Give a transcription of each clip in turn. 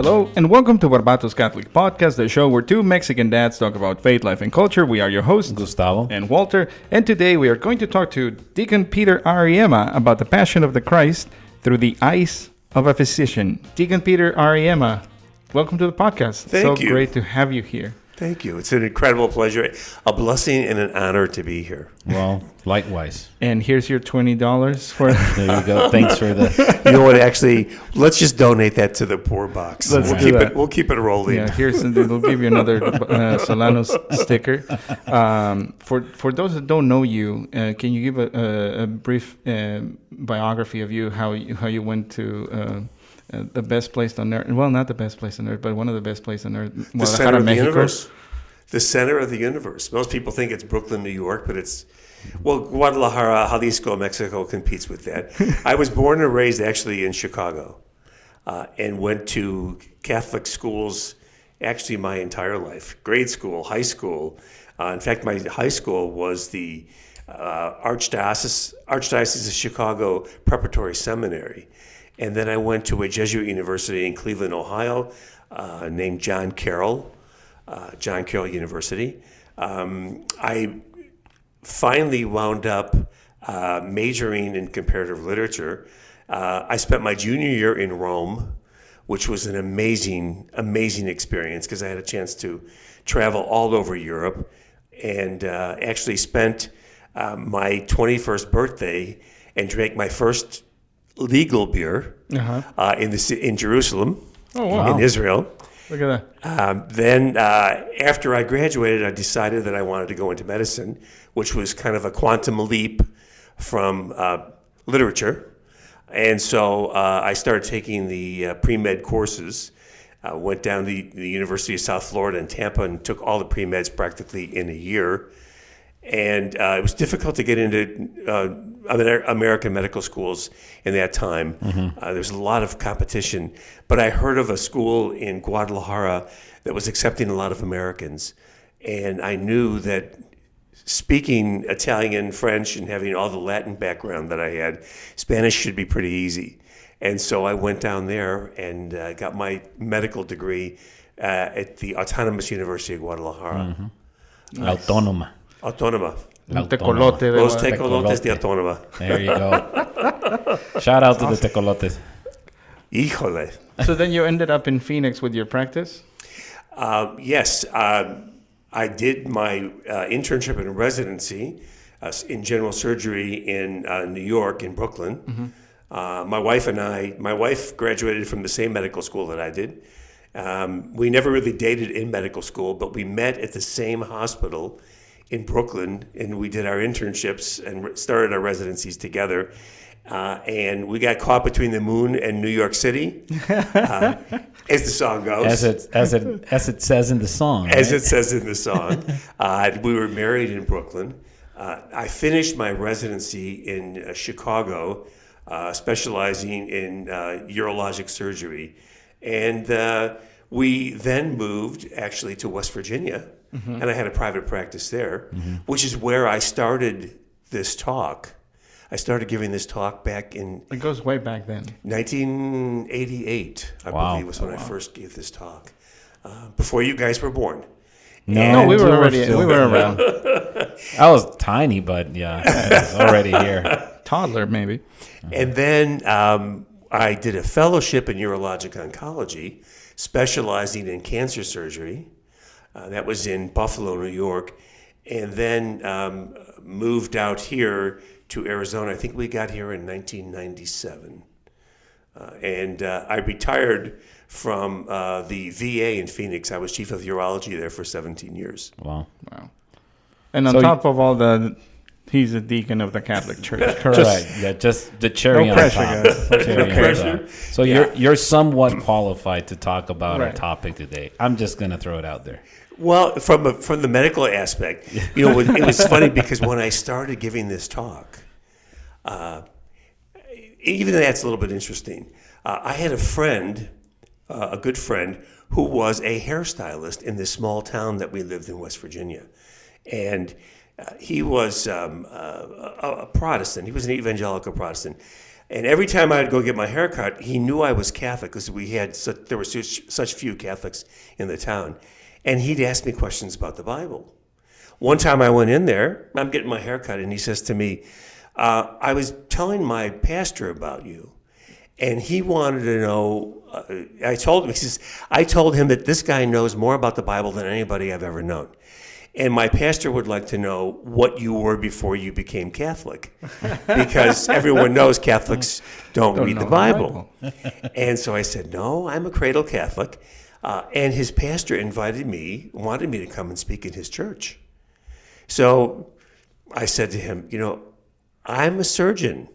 Hello, and welcome to Barbatos Catholic Podcast, the show where two Mexican dads talk about faith, life, and culture. We are your hosts, Gustavo and Walter, and today we are going to talk to Deacon Peter Auriemma about the Passion of the Christ through the eyes of a physician. Deacon Peter Auriemma, welcome to the podcast. Thank you. Great to have you here. Thank you. It's an incredible pleasure, a blessing and an honor to be here. Well, likewise. And here's your $20 for... There you go. Thanks for the... You know what? Actually, let's just donate that to the poor box. Let's We'll do keep that. it. We'll keep it rolling. Yeah, we'll give you another Solanos sticker. For those that don't know you, can you give a brief biography of you, how you went to the best place on earth? Well, not the best place on earth, but one of the best places on earth. The center of the universe. The center of the universe. Most people think it's Brooklyn, New York, but it's, well, Guadalajara, Jalisco, Mexico competes with that. I was born and raised actually in Chicago and went to Catholic schools actually my entire life. Grade school, high school. In fact, my high school was the Archdiocese of Chicago Preparatory Seminary. And then I went to a Jesuit university in Cleveland, Ohio, named John Carroll University. I finally wound up majoring in comparative literature. I spent my junior year in Rome, which was an amazing experience because I had a chance to travel all over Europe and actually spent my 21st birthday and drank my first legal beer in Jerusalem, in Israel. Look at that. Then after I graduated, I decided that I wanted to go into medicine, which was kind of a quantum leap from literature. And so I started taking the pre-med courses, went down to the University of South Florida in Tampa and took all the pre-meds practically in a year. And it was difficult to get into American medical schools in that time. There was a lot of competition. But I heard of a school in Guadalajara that was accepting a lot of Americans. And I knew that speaking Italian, French, and having all the Latin background that I had, Spanish should be pretty easy. And so I went down there and got my medical degree at the Autonomous University of Guadalajara. Nice. Autónoma. Los tecolotes de Autónoma. There you go. Shout out to the tecolotes. Híjole. So then you ended up in Phoenix with your practice? Yes. I did my internship and residency in general surgery in New York, in Brooklyn. My wife graduated from the same medical school that I did. We never really dated in medical school, but we met at the same hospital in Brooklyn, and we did our internships and started our residencies together. And we got caught between the moon and New York City, as the song goes. As it says in the song. Right? As it says in the song. We were married in Brooklyn. I finished my residency in Chicago, specializing in urologic surgery. And we then moved actually to West Virginia. And I had a private practice there, which is where I started this talk. I started giving this talk back in... It goes way back then. 1988, I believe, was when I first gave this talk. Before you guys were born. No, we were around. I was tiny, but yeah, I was already here. Toddler, maybe. And then I did a fellowship in urologic oncology, specializing in cancer surgery. That was in Buffalo, New York, and then moved out here to Arizona. I think we got here in 1997. And I retired from the VA in Phoenix. I was chief of urology there for 17 years. Wow. And on top of all he's a deacon of the Catholic Church. Correct. Just the cherry on pressure, top. guys. Cherry No pressure. on top. So you're somewhat qualified to talk about our topic today. I'm just going to throw it out there. Well, from the medical aspect, it was funny because when I started giving this talk, even that's a little bit interesting. I had a friend, a good friend, who was a hairstylist in this small town that we lived in, West Virginia, and he was a Protestant. He was an evangelical Protestant. And every time I'd go get my hair cut, he knew I was Catholic because there were such few Catholics in the town. And he'd ask me questions about the Bible. One time I went in there, I'm getting my hair cut, and he says to me, I was telling my pastor about you. And he wanted to know, I told him that this guy knows more about the Bible than anybody I've ever known. And my pastor would like to know what you were before you became Catholic, because everyone knows Catholics don't read the Bible. And so I said, no, I'm a cradle Catholic. And his pastor wanted me to come and speak in his church. So I said to him, I'm a surgeon.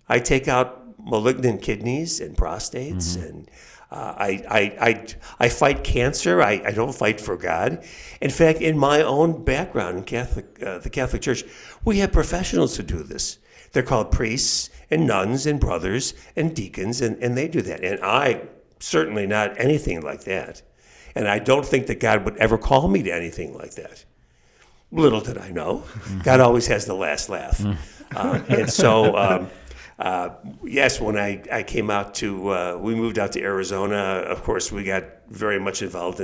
I take out malignant kidneys and prostates, and I fight cancer. I don't fight for God. In fact, in my own background in the Catholic Church, we have professionals who do this. They're called priests and nuns and brothers and deacons, and they do that. And I certainly not anything like that. And I don't think that God would ever call me to anything like that. Little did I know, God always has the last laugh. And so, yes, when I came out we moved out to Arizona, of course, we got very much involved.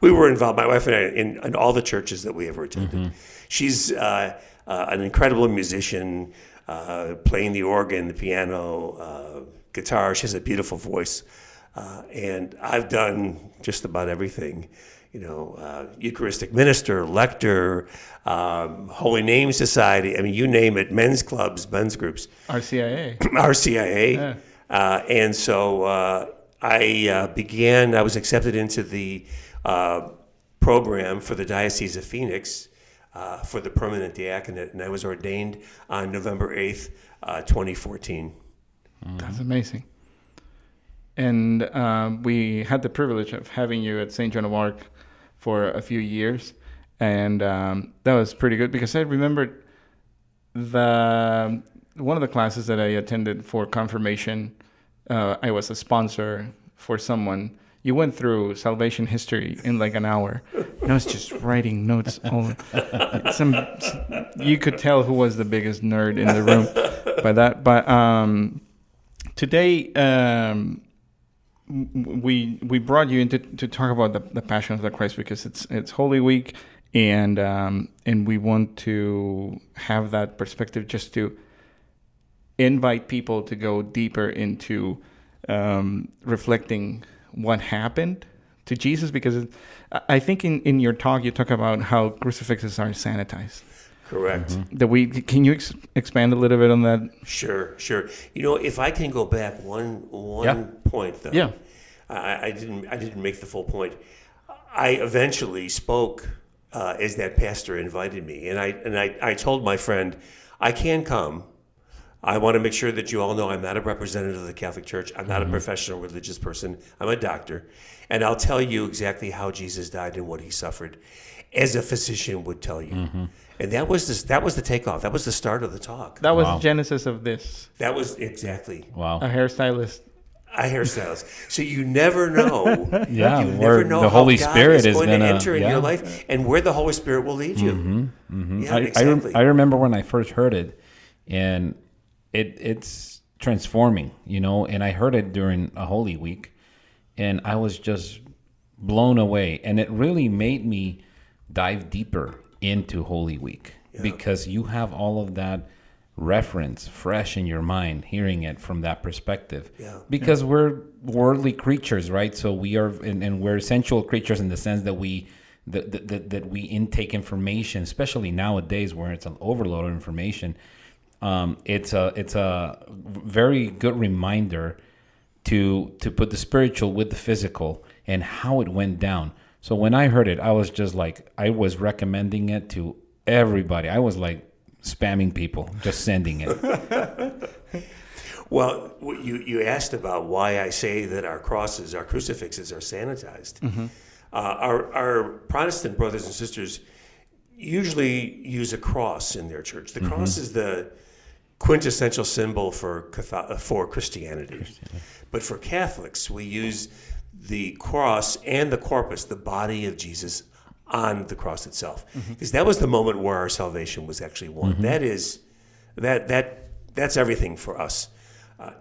We were involved, my wife and I, in all the churches that we ever attended. She's an incredible musician, playing the organ, the piano, guitar. She has a beautiful voice. And I've done just about everything. Eucharistic minister, lector, Holy Name Society. I mean, you name it, men's clubs, men's groups. RCIA. RCIA. Yeah. And so I was accepted into the program for the Diocese of Phoenix for the permanent diaconate, and I was ordained on November 8th, 2014. That's amazing. And we had the privilege of having you at St. Joan of Arc for a few years, and that was pretty good because I remembered one of the classes that I attended for confirmation. I was a sponsor for someone. You went through salvation history in like an hour. And I was just writing notes. You could tell who was the biggest nerd in the room by that. But today, we brought you in to talk about the Passion of the Christ because it's Holy Week, and we want to have that perspective just to invite people to go deeper into reflecting what happened to Jesus, because I think in your talk you talk about how crucifixes are sanitized. Correct. Can you expand a little bit on that? Sure. If I can go back one point though. Yeah. I didn't make the full point. I eventually spoke as that pastor invited me, and I told my friend, I can come. I want to make sure that you all know I'm not a representative of the Catholic Church. I'm not a professional religious person. I'm a doctor, and I'll tell you exactly how Jesus died and what he suffered, as a physician would tell you. And that was the takeoff. That was the start of the talk. That was the genesis of this. That was exactly. Wow. A hairstylist. So you never know. Yeah, you never know the how Holy God Spirit is going to enter in yeah. your life and where the Holy Spirit will lead you. Yeah, exactly. I remember when I first heard it, and it's transforming, and I heard it during a Holy Week, and I was just blown away, and it really made me dive deeper into Holy Week because you have all of that reference fresh in your mind, hearing it from that perspective. Because we're worldly creatures, right? So we are, and we're sensual creatures in the sense that we intake information, especially nowadays where it's an overload of information. It's a very good reminder to put the spiritual with the physical and how it went down. So when I heard it, I was just like, I was recommending it to everybody. I was like spamming people, just sending it. Well, you asked about why I say that our crucifixes are sanitized. Our Protestant brothers and sisters usually use a cross in their church. The cross is the quintessential symbol for Christianity. But for Catholics, we use the cross and the corpus, the body of Jesus, on the cross itself, because that was the moment where our salvation was actually won. That's everything for us.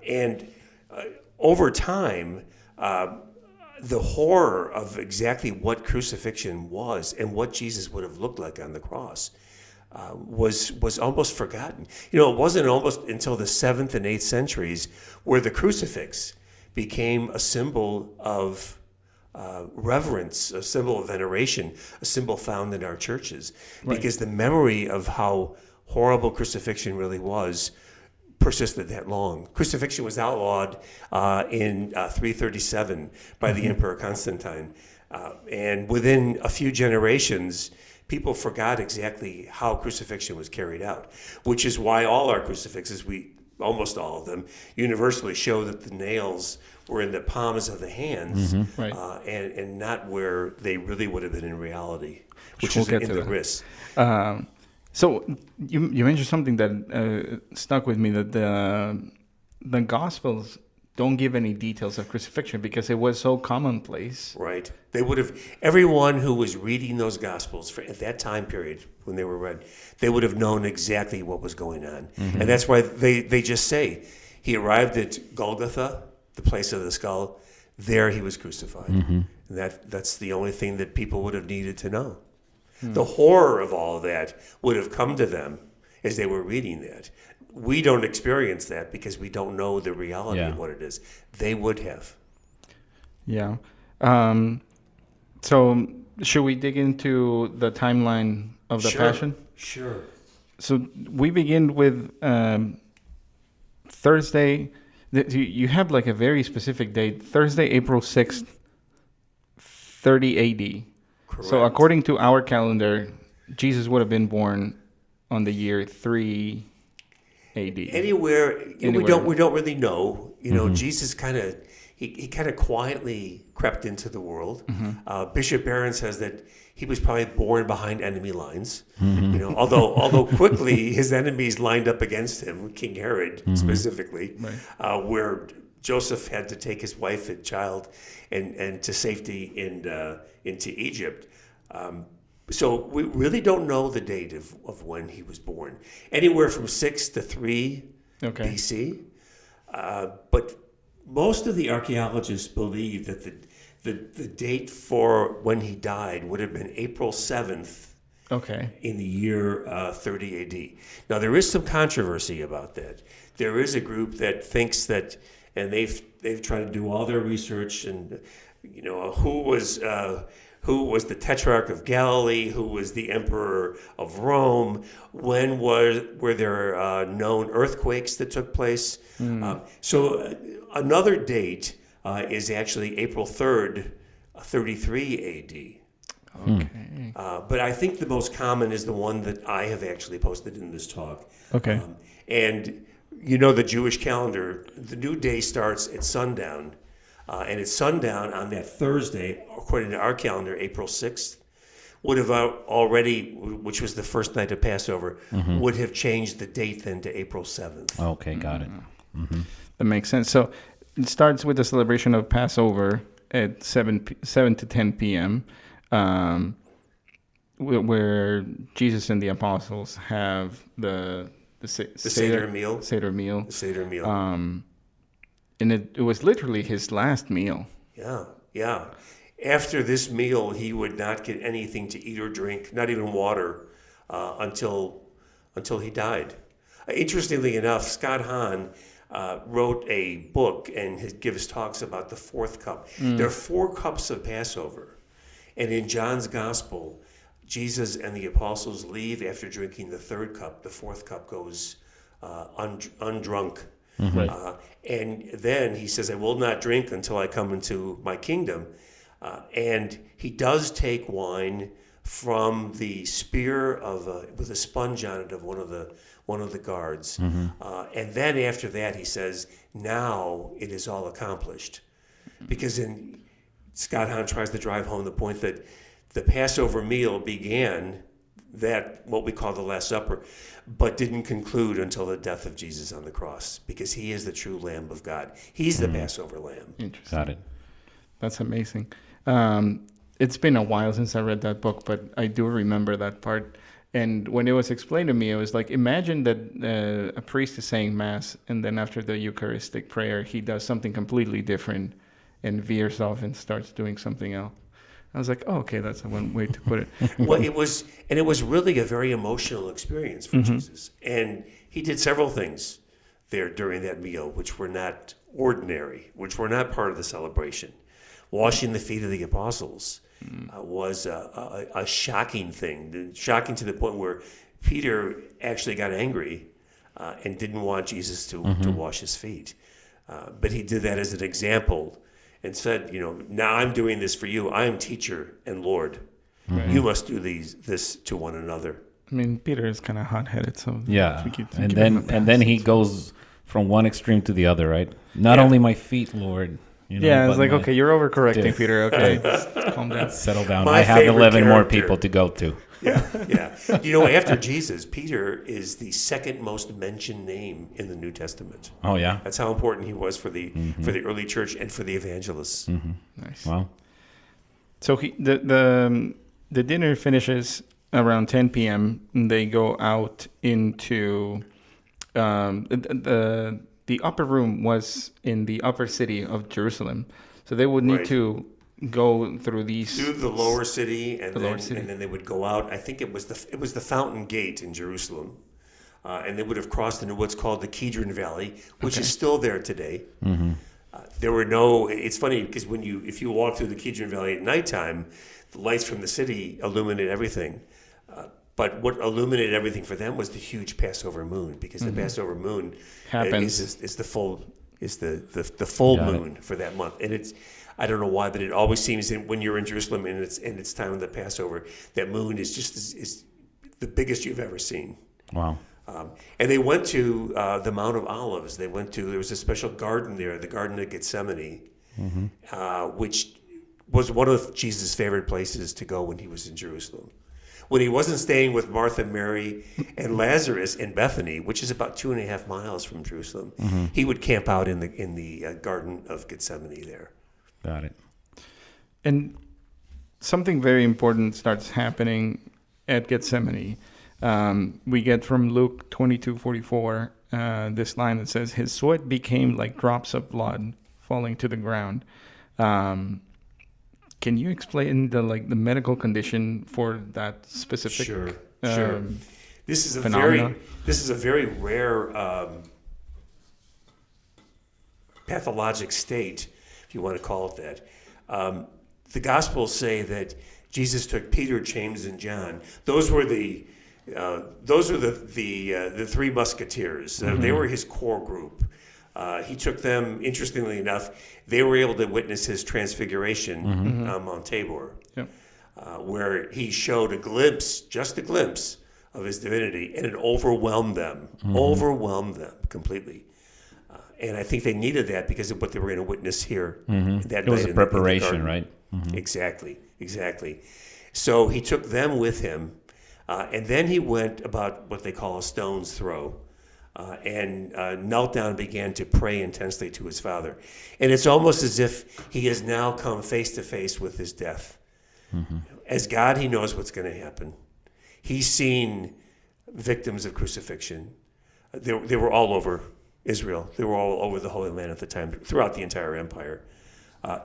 And over time, the horror of exactly what crucifixion was and what Jesus would have looked like on the cross was almost forgotten. You know, it wasn't almost until the 7th and 8th centuries where the crucifix became a symbol of reverence, a symbol of veneration, a symbol found in our churches. Right. Because the memory of how horrible crucifixion really was persisted that long. Crucifixion was outlawed in 337 by the Emperor Constantine. And within a few generations, people forgot exactly how crucifixion was carried out, which is why all our crucifixes, almost all of them, universally show that the nails were in the palms of the hands, Right. And not where they really would have been in reality, which We'll is get in to the that. wrist. So you mentioned something that stuck with me, that the Gospels don't give any details of crucifixion because it was so commonplace. Right. They would have, everyone who was reading those Gospels at that time period when they were read, they would have known exactly what was going on. And that's why they just say, he arrived at Golgotha, the place of the skull. There he was crucified. And that's the only thing that people would have needed to know. The horror of all of that would have come to them as they were reading that. We don't experience that because we don't know the reality of what it is. They would have. Yeah. So should we dig into the timeline of the Passion? Sure. So we begin with Thursday. You have like a very specific date, Thursday, April 6th, 30 AD. Correct. So according to our calendar, Jesus would have been born on the year 3 AD. Anywhere. We don't really know. You know, Jesus kind of he kind of quietly crept into the world. Bishop Barron says that he was probably born behind enemy lines. You know, although quickly his enemies lined up against him, King Herod specifically, where Joseph had to take his wife and child and to safety into Egypt. So we really don't know the date of when he was born. Anywhere from 6 to 3 BC. But most of the archaeologists believe that the date for when he died would have been April 7th in the year 30 AD. Now, there is some controversy about that. There is a group that thinks that, and they've tried to do all their research, and you know, who was the Tetrarch of Galilee, who was the Emperor of Rome, when were there known earthquakes that took place. So another date is actually April 3rd, 33 AD. Okay. But I think the most common is the one that I have actually posted in this talk. Okay. And you know the Jewish calendar, the new day starts at sundown. And at sundown on that Thursday, according to our calendar, April 6th, would have already, which was the first night of Passover, would have changed the date then to April 7th. Okay, got it. That makes sense. So it starts with the celebration of Passover at 7 to 10 p.m., where Jesus and the apostles have the Seder meal. Seder meal. The Seder meal. And it was literally his last meal. Yeah. After this meal, he would not get anything to eat or drink, not even water, until he died. Interestingly enough, Scott Hahn wrote a book and gives talks about the fourth cup. There are 4 cups of Passover. And in John's Gospel, Jesus and the apostles leave after drinking the 3rd cup. The 4th cup goes undrunk. And then he says, I will not drink until I come into my kingdom. And he does take wine from the spear with a sponge on it of one of the guards. And then after that, he says, now it is all accomplished. Because Scott Hahn tries to drive home the point that the Passover meal began what we call the Last Supper, but didn't conclude until the death of Jesus on the cross, because he is the true Lamb of God. He's the Passover Lamb. Interesting. Got it. That's amazing. It's been a while since I read that book, but I do remember that part. And when it was explained to me, it was like, imagine that a priest is saying Mass, and then after the Eucharistic prayer, he does something completely different and veers off and starts doing something else. I was like, oh, okay, that's one way to put it. Well, it was really a very emotional experience for Jesus. And he did several things there during that meal, which were not ordinary, which were not part of the celebration. Washing the feet of the apostles was a shocking thing, shocking to the point where Peter actually got angry and didn't want Jesus to wash his feet. But he did that as an example and said, now I'm doing this for you. I am teacher and Lord. Right. You must do this to one another. I mean, Peter is kind of hot-headed, so yeah. And then he goes from one extreme to the other, right? Not only my feet, Lord. It's like, okay, you're overcorrecting, Peter. Okay, calm down. Settle down. I have 11 more people to go to. Yeah. After Jesus, Peter is the second most mentioned name in the New Testament. Oh, yeah? That's how important he was for the early church and for the evangelists. Mm-hmm. Nice. Wow. So the dinner finishes around 10 p.m. and they go out into the upper room was in the upper city of Jerusalem. So they would need to go through the lower city, and then they would go out. I think it was the Fountain Gate in Jerusalem, and they would have crossed into what's called the Kidron Valley, which is still there today. Mm-hmm. There were no. It's funny because if you walk through the Kidron Valley at nighttime, the lights from the city illuminate everything. But what illuminated everything for them was the huge Passover moon, because the Passover moon is the full moon for that month, and I don't know why, but it always seems that when you're in Jerusalem and it's time of the Passover, that moon is is the biggest you've ever seen. Wow. And they went to the Mount of Olives. There was a special garden there, the Garden of Gethsemane, which was one of Jesus' favorite places to go when he was in Jerusalem. When he wasn't staying with Martha, Mary, and Lazarus in Bethany, which is about 2.5 miles from Jerusalem, he would camp out in the Garden of Gethsemane there. Got it. And something very important starts happening at Gethsemane. We get from Luke 22:44 this line that says, "His sweat became like drops of blood falling to the ground." Can you explain the medical condition for that specific? Sure. This is a very rare pathologic state, if you want to call it that. The Gospels say that Jesus took Peter, James, and John. Those were the three musketeers. They were his core group. He took them, interestingly enough, they were able to witness his transfiguration on Mount Tabor, where he showed just a glimpse of his divinity, and it overwhelmed them completely. And I think they needed that because of what they were going to witness here that night. It was a preparation, right? Mm-hmm. Exactly. So he took them with him, and then he went about what they call a stone's throw. And knelt down and began to pray intensely to his Father. And it's almost as if he has now come face to face with his death. Mm-hmm. As God, he knows what's going to happen. He's seen victims of crucifixion. They were all over Israel. They were all over the Holy Land at the time, throughout the entire empire.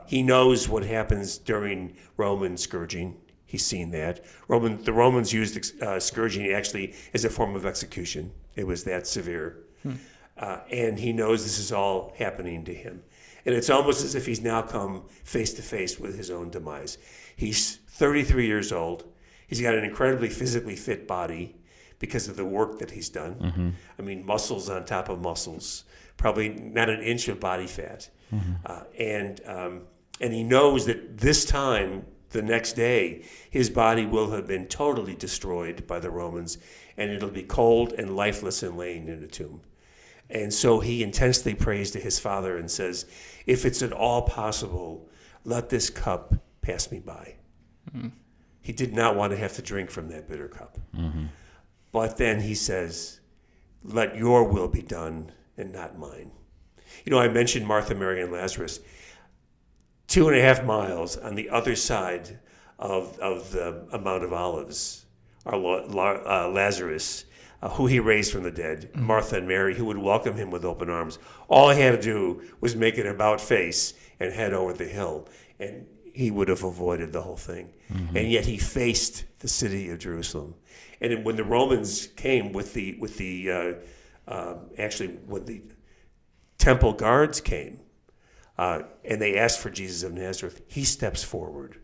He knows what happens during Roman scourging. He's seen that. The Romans used scourging actually as a form of execution. It was that severe. And he knows this is all happening to him. And it's almost as if he's now come face to face with his own demise. He's 33 years old. He's got an incredibly physically fit body because of the work that he's done. Mm-hmm. I mean, muscles on top of muscles, probably not an inch of body fat. Mm-hmm. And he knows that this time, the next day, his body will have been totally destroyed by the Romans, and it'll be cold and lifeless and laying in a tomb. And so he intensely prays to his Father and says, if it's at all possible, let this cup pass me by. Mm-hmm. He did not want to have to drink from that bitter cup. Mm-hmm. But then he says, let your will be done and not mine. I mentioned Martha, Mary, and Lazarus. 2.5 miles on the other side of the Mount of Olives Lazarus, who he raised from the dead, Martha and Mary, who would welcome him with open arms. All he had to do was make an about face and head over the hill, and he would have avoided the whole thing. And yet he faced the city of Jerusalem. And when the Romans came when the temple guards came, and they asked for Jesus of Nazareth, he steps forward.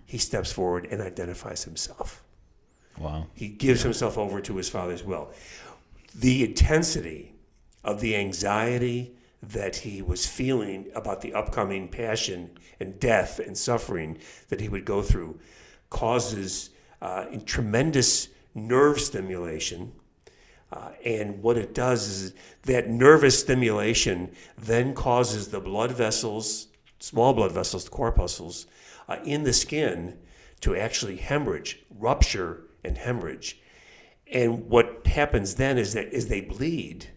He steps forward and identifies himself. Wow. He gives himself over to his Father's will. The intensity of the anxiety that he was feeling about the upcoming passion and death and suffering that he would go through causes tremendous nerve stimulation. And what it does is that nervous stimulation then causes the blood vessels, small blood vessels, the corpuscles, in the skin to actually hemorrhage, rupture and hemorrhage. And what happens then is that as they bleed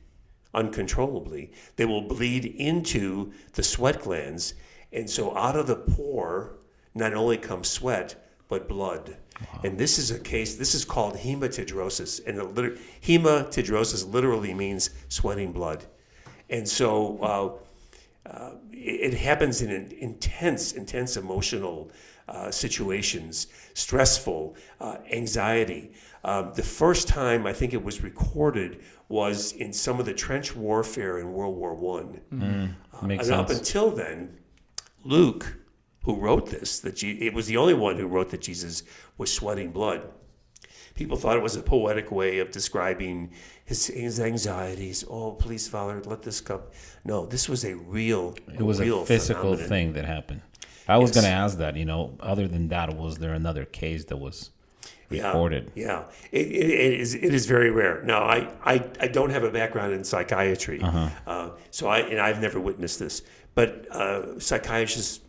uncontrollably, they will bleed into the sweat glands. And so out of the pore not only comes sweat, but blood. Wow. And this is called hematidrosis. And hematidrosis literally means sweating blood. And so it happens in intense emotional situations, stressful, anxiety. The first time I think it was recorded was in some of the trench warfare in World War I. Makes and up sense. until then, Luke, who wrote this, it was the only one who wrote that Jesus was sweating blood. People thought it was a poetic way of describing his anxieties. Oh, please, Father, let this cup. No, this was a real It was a physical phenomenon. thing that happened. I was Yes. going to ask that, other than that, was there another case that was recorded? Yeah. It is very rare. Now, I don't have a background in psychiatry, so I've never witnessed this. But psychiatrists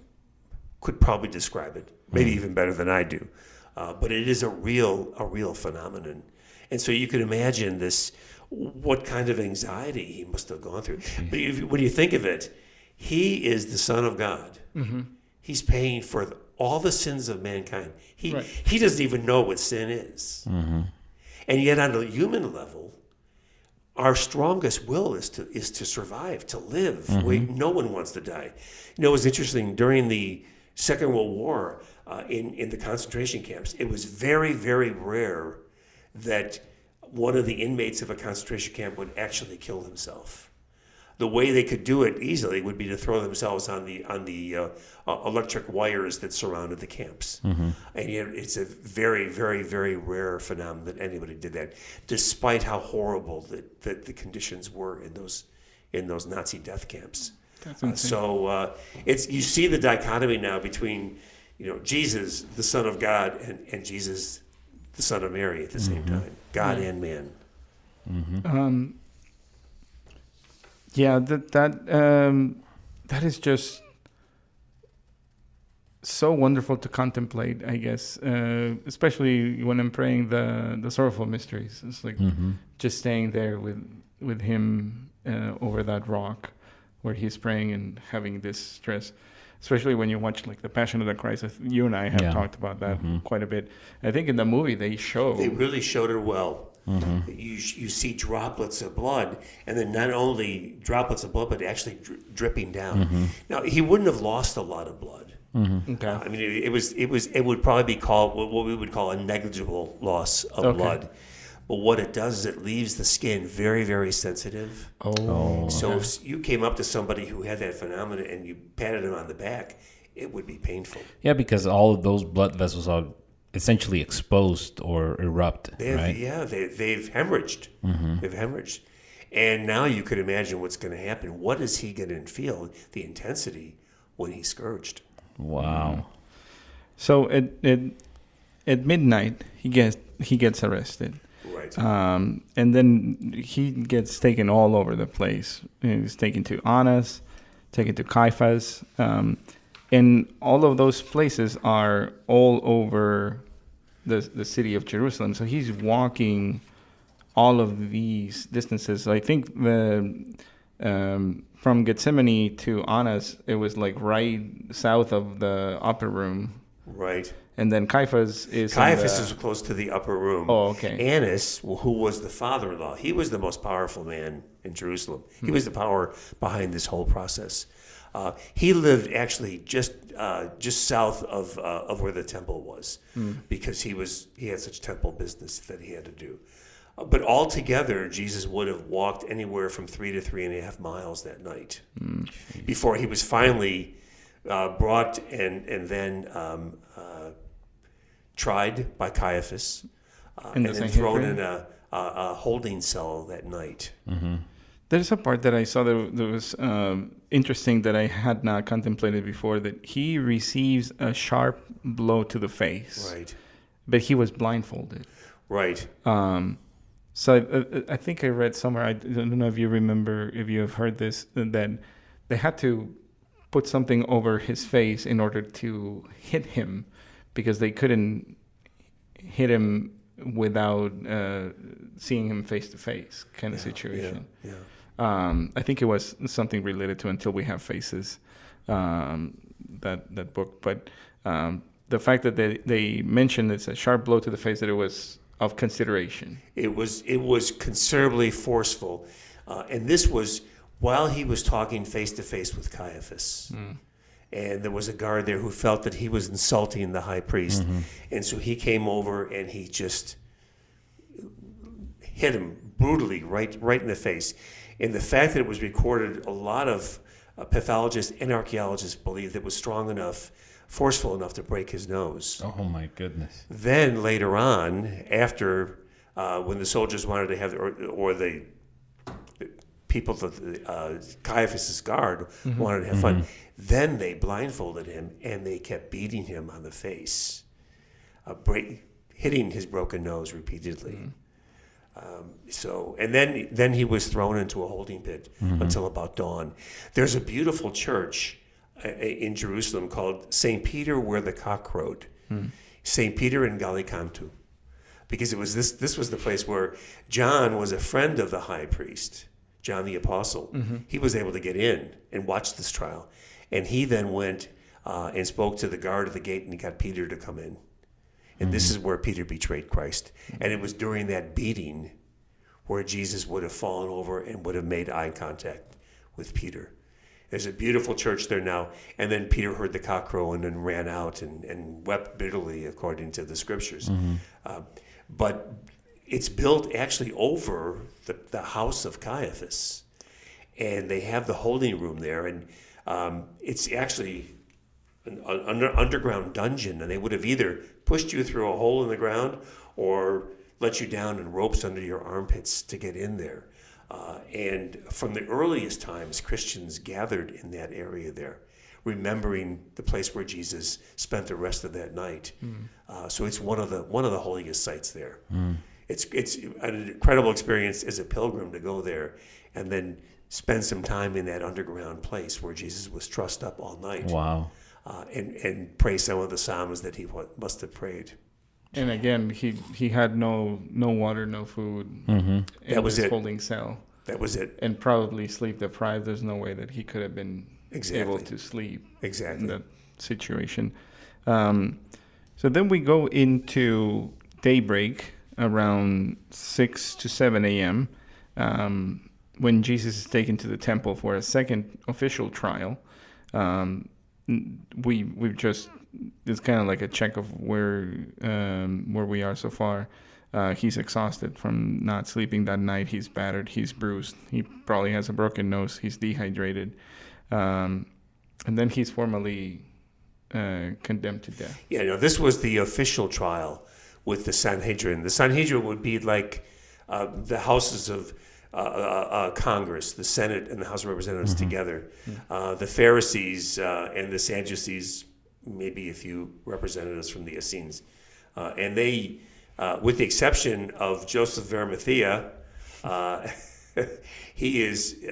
could probably describe it, maybe even better than I do. But it is a real phenomenon. And so you can imagine what kind of anxiety he must have gone through. But when you think of it, he is the Son of God. He's paying for all the sins of mankind. He doesn't even know what sin is. And yet on a human level, our strongest will is to survive, to live. No one wants to die. It was interesting, during the Second World War, in the concentration camps, it was very, very rare that one of the inmates of a concentration camp would actually kill himself. The way they could do it easily would be to throw themselves on the electric wires that surrounded the camps. And yet it's a very, very, very rare phenomenon that anybody did that, despite how horrible that the conditions were in those Nazi death camps. So you see the dichotomy now between Jesus, the Son of God, and Jesus, the Son of Mary, at the same time, God and man. Yeah, that is just so wonderful to contemplate, I guess, especially when I'm praying the sorrowful mysteries. It's like just staying there with him over that rock where he's praying and having this stress. Especially when you watch like the Passion of the Christ. You and I have talked about that quite a bit. I think in the movie they really showed it well. You see droplets of blood, and then not only droplets of blood, but actually dripping down. Now he wouldn't have lost a lot of blood. Okay. I mean, it would probably be called what we would call a negligible loss of blood. But what it does is it leaves the skin very, very sensitive. So if you came up to somebody who had that phenomenon and you patted them on the back, it would be painful. Yeah, because all of those blood vessels are essentially exposed or erupt, right? Yeah, they've hemorrhaged. They've hemorrhaged. And now you could imagine what's going to happen. What is he going to feel, the intensity, when he's scourged? Wow. So at midnight, he gets arrested. Right. And then he gets taken all over the place. He's taken to Annas, taken to Caiaphas. And all of those places are all over the city of Jerusalem. So he's walking all of these distances. I think from Gethsemane to Annas, it was like right south of the upper room. Right. And then Caiaphas is Caiaphas is close to the upper room. Oh, okay. Annas, who was the father-in-law, he was the most powerful man in Jerusalem. He was the power behind this whole process. He lived actually just south of where the temple was, because he had such temple business that he had to do. But altogether, Jesus would have walked anywhere from 3 to 3.5 miles that night before he was finally brought and then tried by Caiaphas and then thrown in a holding cell that night. Mm-hmm. There's a part that I saw that was interesting that I had not contemplated before, that he receives a sharp blow to the face. Right. But he was blindfolded. Right. So I think I read somewhere, I don't know if you remember, if you have heard this, that they had to put something over his face in order to hit him, because they couldn't hit him without seeing him face to face kind of situation. Yeah. I think it was something related to Until We Have Faces, that book. But the fact that they mentioned it's a sharp blow to the face, that it was of consideration. It was considerably forceful, and this was while he was talking face to face with Caiaphas. And there was a guard there who felt that he was insulting the high priest. And so he came over and he just hit him brutally right in the face. And the fact that it was recorded, a lot of pathologists and archaeologists believed it was strong enough, forceful enough to break his nose. Oh, my goodness. Then later on, after when the soldiers wanted to have, or the people that Caiaphas' guard wanted to have fun, then they blindfolded him and they kept beating him on the face, hitting his broken nose repeatedly. And then he was thrown into a holding pit until about dawn. There's a beautiful church in Jerusalem called St. Peter where the cock crowed, St. Peter in Gallicantu, because it was this was the place where John was a friend of the high priest, John the Apostle. He was able to get in and watch this trial, and he then went and spoke to the guard at the gate, and he got Peter to come in. And this is where Peter betrayed Christ. And it was during that beating where Jesus would have fallen over and would have made eye contact with Peter. There's a beautiful church there now. And then Peter heard the cock crow and then ran out and wept bitterly, according to the scriptures. But it's built actually over the house of Caiaphas. And they have the holding room there. And it's actually an underground dungeon. And they would have either pushed you through a hole in the ground or let you down in ropes under your armpits to get in there. And from the earliest times, Christians gathered in that area there, remembering the place where Jesus spent the rest of that night. So it's one of the holiest sites there. It's an incredible experience as a pilgrim to go there and then spend some time in that underground place where Jesus was trussed up all night. Wow. And pray some of the psalms that he must have prayed. And again, he had no water, no food. That was it. Holding cell. That was it. And probably sleep deprived. There's no way that he could have been able to sleep in that situation. So then we go into daybreak around 6 to 7 a.m. When Jesus is taken to the temple for a second official trial. We've just, it's kind of like a check of where we are so far. He's exhausted from not sleeping that night. He's battered. He's bruised. He probably has a broken nose. He's dehydrated. And then he's formally condemned to death. Yeah, no, this was the official trial with the Sanhedrin. The Sanhedrin would be like the houses of Congress, the Senate and the House of Representatives together. The Pharisees and the Sadducees, maybe a few representatives from the Essenes. And they, with the exception of Joseph of Arimathea, he is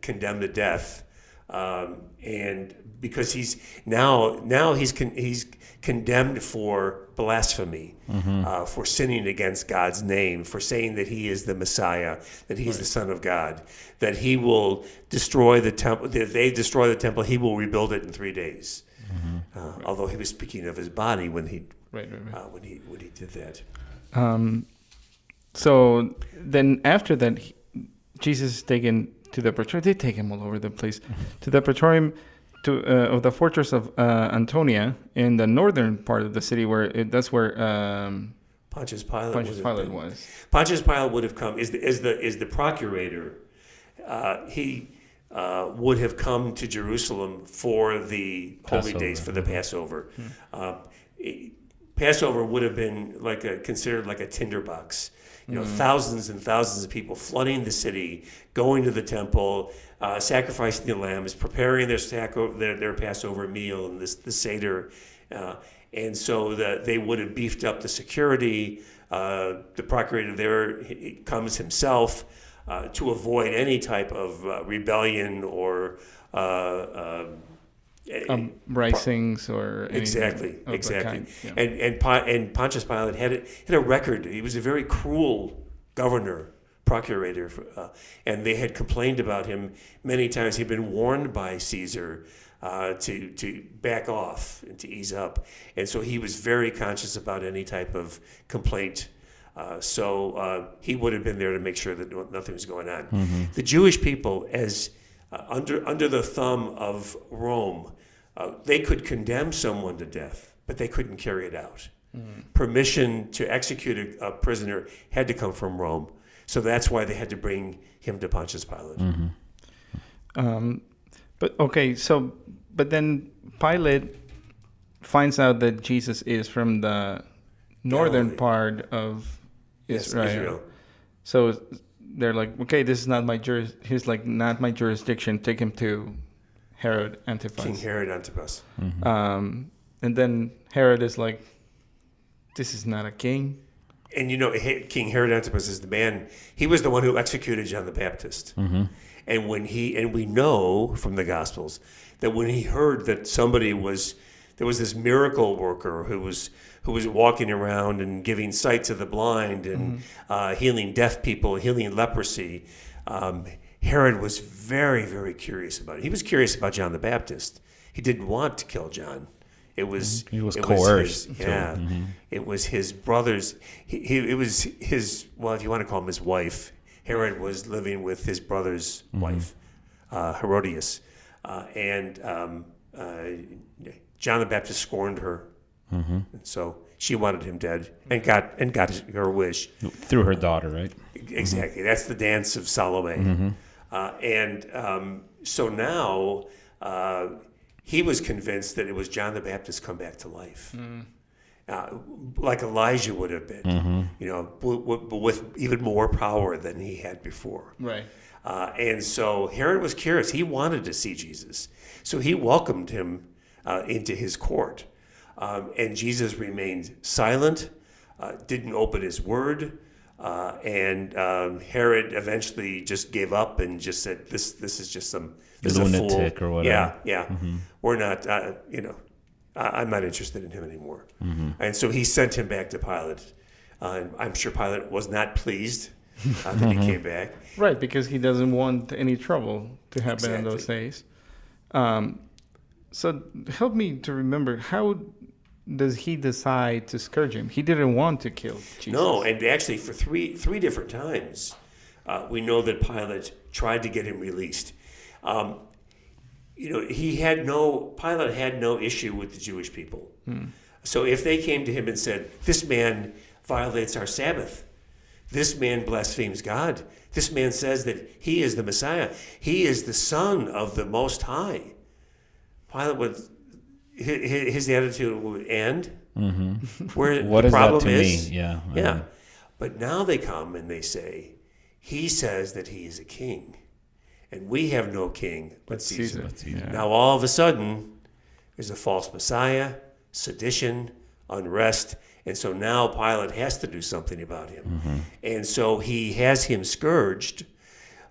condemned to death. And because he's condemned for blasphemy, for sinning against God's name, for saying that he is the Messiah, that he's the Son of God, that he will destroy the temple. If they destroy the temple, he will rebuild it in 3 days. although he was speaking of his body when he Right. when he did that. So then after that, Jesus is taken to the praetorium. They take him all over the place. To the praetorium of the fortress of Antonia in the northern part of the city, that's where Pontius Pilate was. Pontius Pilate would have come is the procurator. He would have come to Jerusalem for the holy days, for the Passover. Passover would have been considered like a tinderbox. Thousands and thousands of people flooding the city, going to the temple, sacrificing the lambs, preparing their Passover meal and the Seder. And so they would have beefed up the security. The procurator there comes himself to avoid any type of rebellion or risings or exactly. Kind. Yeah. And Pontius Pilate had a record. He was a very cruel governor, procurator, and they had complained about him many times. He'd been warned by Caesar to back off and to ease up, and so he was very conscious about any type of complaint. So he would have been there to make sure that nothing was going on. Mm-hmm. The Jewish people, as under the thumb of Rome, they could condemn someone to death, but they couldn't carry it out. Mm-hmm. Permission to execute a prisoner had to come from Rome, so that's why they had to bring him to Pontius Pilate. Mm-hmm. But then Pilate finds out that Jesus is from the northern part of Israel. So they're like, okay, this is not my he's like, not my jurisdiction. Take him to Herod Antipas. King Herod Antipas. Mm-hmm. And then Herod is like, this is not a king. And King Herod Antipas is the man. He was the one who executed John the Baptist. Mm-hmm. And we know from the Gospels that when he heard that there was this miracle worker who was walking around and giving sight to the blind and healing deaf people, healing leprosy, Herod was very, very curious about it. He was curious about John the Baptist. He didn't want to kill John. He was coerced. It was his brother's. It was his. Well, if you want to call him his wife, Herod was living with his brother's wife, Herodias, and John the Baptist scorned her, and so she wanted him dead, and got her wish through her daughter, right? Exactly. That's the dance of Salome, so now he was convinced that it was John the Baptist come back to life, like Elijah would have been, but with even more power than he had before. Right. And so Herod was curious. He wanted to see Jesus, so he welcomed him into his court. And Jesus remained silent, didn't open his word, and Herod eventually just gave up and just said, "This is just some lunatic or whatever." Yeah. Mm-hmm. We're not, I'm not interested in him anymore. Mm-hmm. And so he sent him back to Pilate. And I'm sure Pilate was not pleased that he came back. Right, because he doesn't want any trouble to happen in those days. So help me to remember, how does he decide to scourge him? He didn't want to kill Jesus. No, and actually for three different times, we know that Pilate tried to get him released. Pilate had no issue with the Jewish people. So if they came to him and said, "This man violates our Sabbath, this man blasphemes God, this man says that he is the Messiah, he is the Son of the Most High," Pilate would, his attitude would end. Where what the is problem that to is, me? Yeah. Yeah. But now they come and they say, he says that he is a king, and we have no king but Caesar. Yeah. Now all of a sudden, there's a false Messiah, sedition, unrest, and so now Pilate has to do something about him. And so he has him scourged,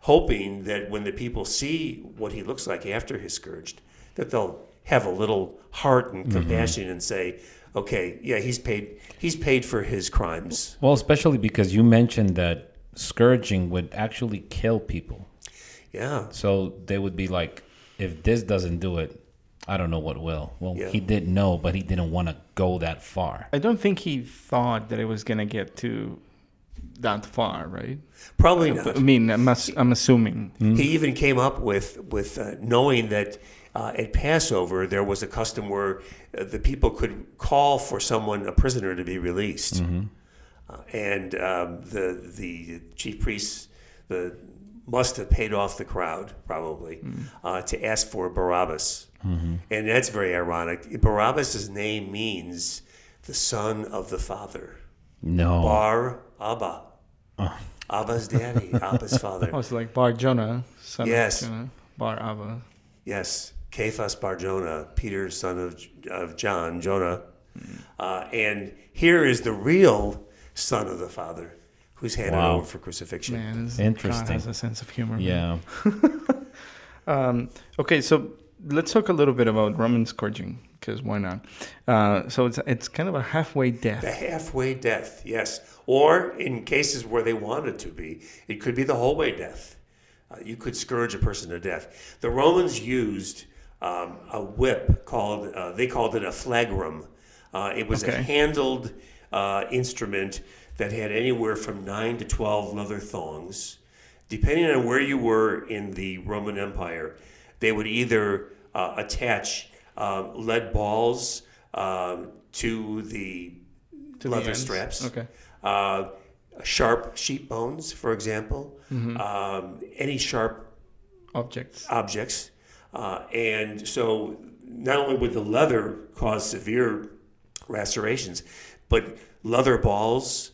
hoping that when the people see what he looks like after he's scourged, that they'll have a little heart and compassion and say, okay, yeah, he's paid for his crimes. Well, especially because you mentioned that scourging would actually kill people. Yeah. So they would be like, if this doesn't do it, I don't know what will. Well, Yeah. he did know, but he didn't want to go that far. I don't think he thought that it was gonna get to that far, right? Probably not. I mean, I'm assuming. He even came up with knowing that at Passover there was a custom where the people could call for a prisoner, to be released, and the chief priests must have paid off the crowd probably to ask for Barrabas, and that's very ironic. Barabbas' name means the son of the father. No. Bar Abba. Abba's daddy, Abba's father. Oh, it's like Bar Jonah, son Yes. of Jonah. Bar Abba. Yes, Cephas Bar Jonah, Peter, son of John, Jonah. And here is the real son of the Father who's handed Wow. over for crucifixion. Man, God Interesting. has a sense of humor. Yeah. Okay, so let's talk a little bit about Roman scourging, because why not? So it's kind of a halfway death. The halfway death, yes. Or in cases where they want it to be, it could be the whole way death. You could scourge a person to death. The Romans used a whip they called it a flagrum. It was a handled instrument that had anywhere from 9 to 12 leather thongs. Depending on where you were in the Roman Empire, they would either attach lead balls to the leather ends? straps. Okay. Sharp sheep bones, for example, any sharp Objects. and so not only would the leather cause severe lacerations, but leather balls,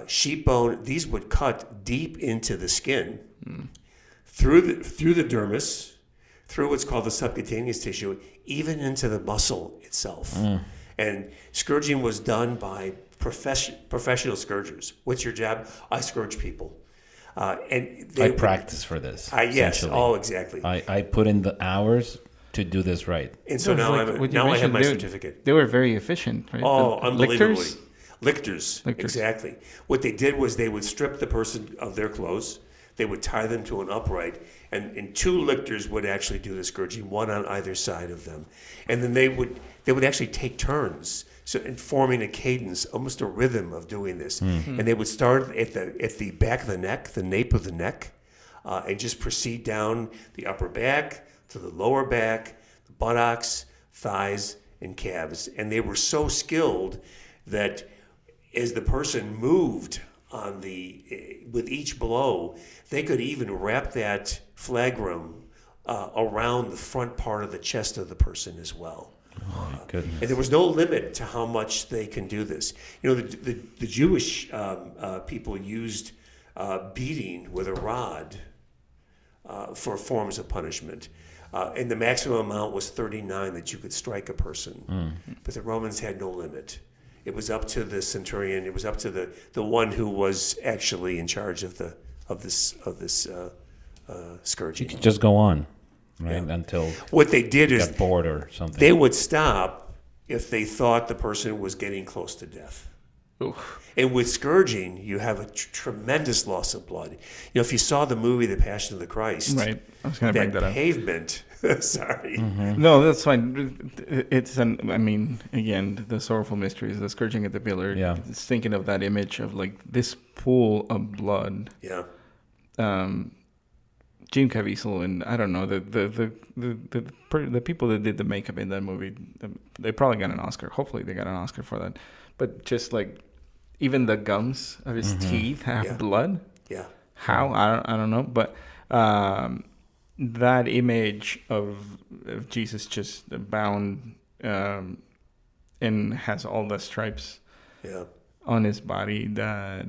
sheep bone, these would cut deep into the skin, through the dermis, through what's called the subcutaneous tissue, even into the muscle itself. And scourging was done by professional scourgers. What's your job? I scourge people. And I practice for this. Yes. essentially. Oh, exactly. I put in the hours to do this right. And so No, now, it's like what you I have mentioned, my they- certificate. They were very efficient, right? Oh, The unbelievably. lictors? Lictors, exactly. What they did was they would strip the person of their clothes. They would tie them to an upright, and two lictors would actually do the scourging, one on either side of them. And then they would actually take turns, so in forming a cadence, almost a rhythm of doing this. And they would start at the back of the neck, the nape of the neck, and just proceed down the upper back to the lower back, the buttocks, thighs, and calves. And they were so skilled that as the person moved with each blow, they could even wrap that flagrum around the front part of the chest of the person as well. Oh, my goodness. And there was no limit to how much they can do this. You know, the Jewish people used beating with a rod for forms of punishment. And the maximum amount was 39 that you could strike a person. But the Romans had no limit. It was up to the centurion. It was up to the one who was actually in charge of this scourging. You could just go on, right, Yeah. until What they did is got bored or something. they would stop if they thought the person was getting close to death. Oof. And with scourging, you have a tremendous loss of blood. You know, if you saw the movie The Passion of the Christ, Right. I was going to bring that that up. pavement, sorry, No, that's fine. I mean, again, the sorrowful mysteries, the scourging at the pillar. Yeah. It's thinking of that image of like this pool of blood. yeah. Jim Caviezel and I don't know the people that did the makeup in that movie, they probably got an Oscar. Hopefully, they got an Oscar for that. But just like even the gums of his teeth have Yeah. blood. Yeah. How I don't know, but that image of Jesus just bound and has all the stripes Yeah. on his body. That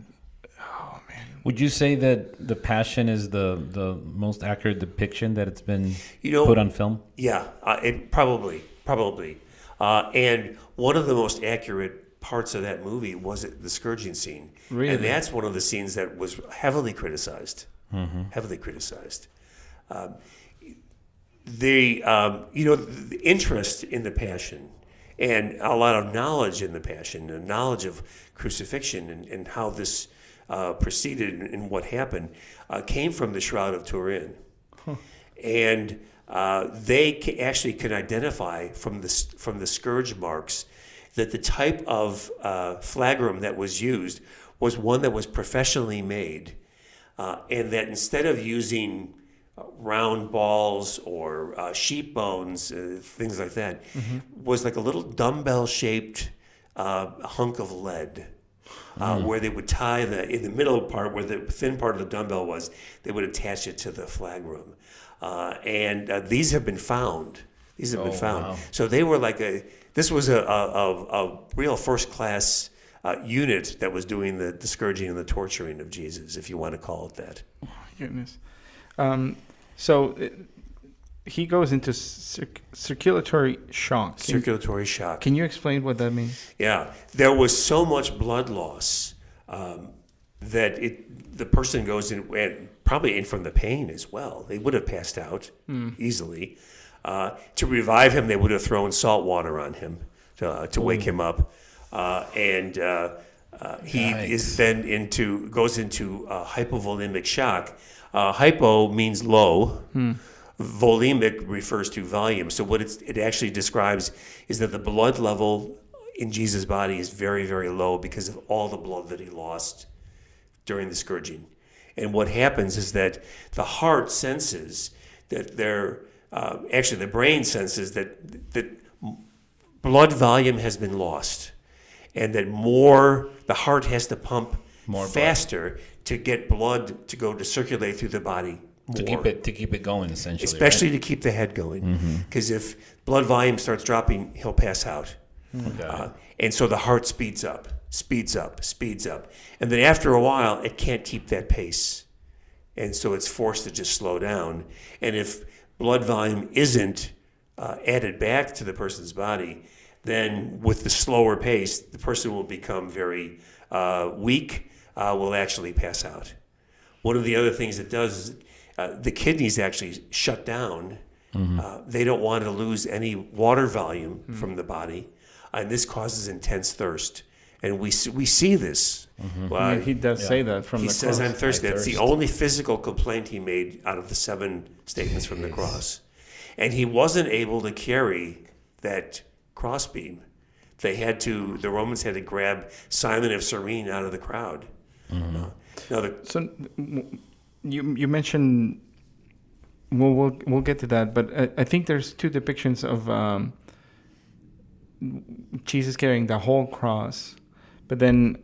oh man, Would you say that the Passion is the most accurate depiction that it's been You put know, on film? yeah, it probably. And one of the most accurate parts of that movie was the scourging scene. Really? And that's one of the scenes that was heavily criticized. Heavily criticized. The interest in the Passion and a lot of knowledge in the Passion, and knowledge of crucifixion and how this proceeded and what happened, came from the Shroud of Turin. And they actually can identify from the scourge marks that the type of flagrum that was used was one that was professionally made, and that instead of using round balls or sheep bones, things like that, was like a little dumbbell-shaped hunk of lead. Where they would tie in the middle part, where the thin part of the dumbbell was, they would attach it to the flagrum. And these have been found. Wow. So they were this was a real first-class unit that was doing the scourging and the torturing of Jesus, if you want to call it that. Oh, my goodness. He goes into circulatory shock. Circulatory shock. Can you explain what that means? Yeah, there was so much blood loss that the person goes in, and probably in from the pain as well. They would have passed out easily. To revive him, they would have thrown salt water on him to wake him up, and he is then goes into hypovolemic shock. Hypo means low. Volemic refers to volume. So what it actually describes is that the blood level in Jesus' body is very, very low because of all the blood that he lost during the scourging. And what happens is that the heart senses that actually the brain senses that blood volume has been lost, and that the heart has to pump more faster to get blood to circulate through the body. More. To keep it going, essentially. Especially to keep the head going. Because if blood volume starts dropping, he'll pass out. And so the heart speeds up. And then after a while, it can't keep that pace. And so it's forced to just slow down. And if blood volume isn't added back to the person's body, then with the slower pace, the person will become very weak, will actually pass out. One of the other things it does is the kidneys actually shut down. They don't want to lose any water volume from the body, and this causes intense thirst. And we see this. He does say that from the cross. He says, "I'm thirsty." That's the only physical complaint he made out of the 7 statements from the cross. And he wasn't able to carry that crossbeam. The Romans had to grab Simon of Cyrene out of the crowd. So you mentioned, we'll get to that, but I think there's 2 depictions of Jesus carrying the whole cross, but then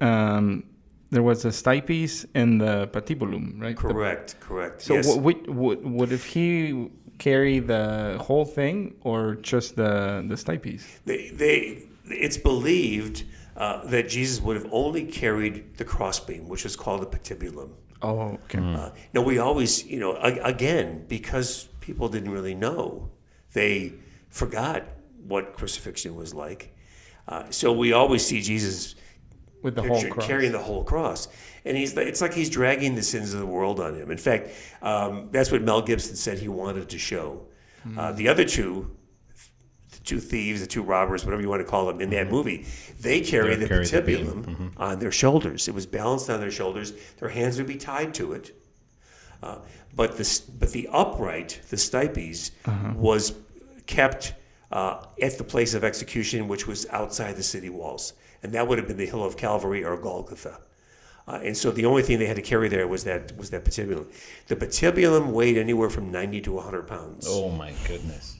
there was the Stipes and the Patibulum, right? Correct. So yes. would if he carry the whole thing or just the Stipes? It's believed that Jesus would have only carried the crossbeam, which is called the patibulum. Oh, okay. Now, we always, again, because people didn't really know, they forgot what crucifixion was like. So we always see Jesus with the whole cross, carrying the whole cross. And it's like he's dragging the sins of the world on him. In fact, that's what Mel Gibson said he wanted to show. The other two thieves, the 2 robbers, whatever you want to call them, in that movie, they carry the patibulum on their shoulders. It was balanced on their shoulders. Their hands would be tied to it. But the upright, the Stipes, was kept at the place of execution, which was outside the city walls. And that would have been the hill of Calvary or Golgotha. And so the only thing they had to carry there was that patibulum. The patibulum weighed anywhere from 90 to 100 pounds. Oh, my goodness.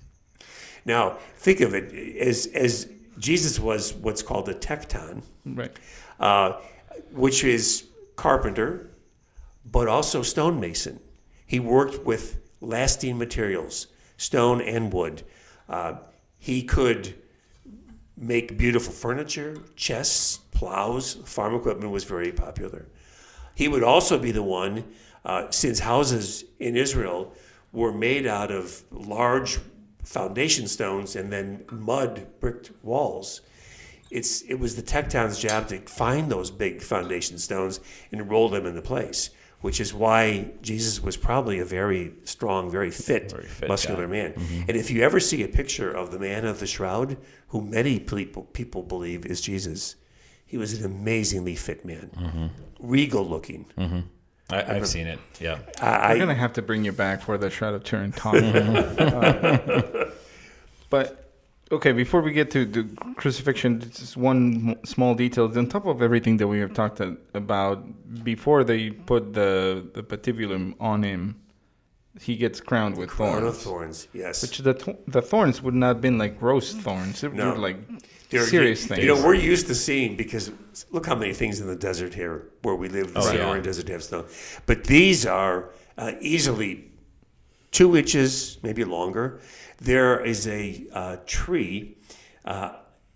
Now, think of it as Jesus was what's called a tekton, right? Which is carpenter, but also stonemason. He worked with lasting materials, stone and wood. He could make beautiful furniture, chests, plows. Farm equipment was very popular. He would also be the one, since houses in Israel were made out of large foundation stones and then mud bricked walls. It was the tekton's job to find those big foundation stones and roll them into place, which is why Jesus was probably a very strong, very fit muscular man. And if you ever see a picture of the man of the shroud, who many people believe is Jesus, he was an amazingly fit man, regal looking. I've seen it. Yeah. We're going to have to bring you back for the Shroud of Turin talk. But, okay, before we get to the crucifixion, just one small detail. On top of everything that we have talked about, before they put the patibulum on him, he gets crowned with thorns. Crown of thorns, yes. Which the thorns would not have been like roast thorns. They were like serious things. You know, we're used to seeing, because look how many things in the desert here where we live. The Sanhedrin desert have snow. But these are easily 2 inches, maybe longer. There is a tree,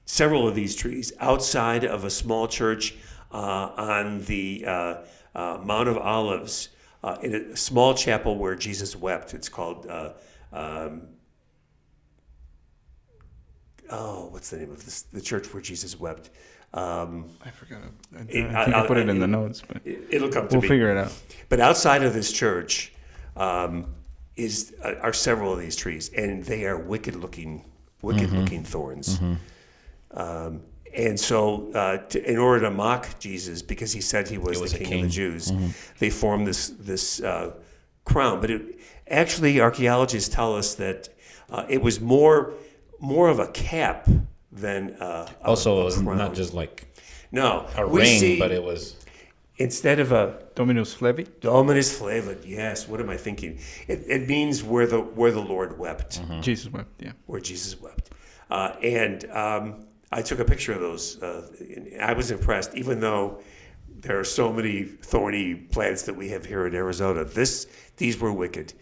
several of these trees, outside of a small church on the Mount of Olives, in a small chapel where Jesus wept. It's called, what's the name of this? The church where Jesus wept. I forgot. I think I put it in the notes, but it'll come to me. We'll figure it out. But outside of this church are several of these trees, and they are wicked-looking thorns. Mm-hmm. And so, in order to mock Jesus, because he said he was the king of the Jews, they formed this crown. But actually, archaeologists tell us that it was more of a cap than it was crown. not just like a ring, but it was instead of a Dominus Flevi. Dominus Flevi. Yes. What am I thinking? It means where the Lord wept. Mm-hmm. Jesus wept. Yeah. Where Jesus wept, and I took a picture of those. I was impressed, even though there are so many thorny plants that we have here in Arizona. These were wicked.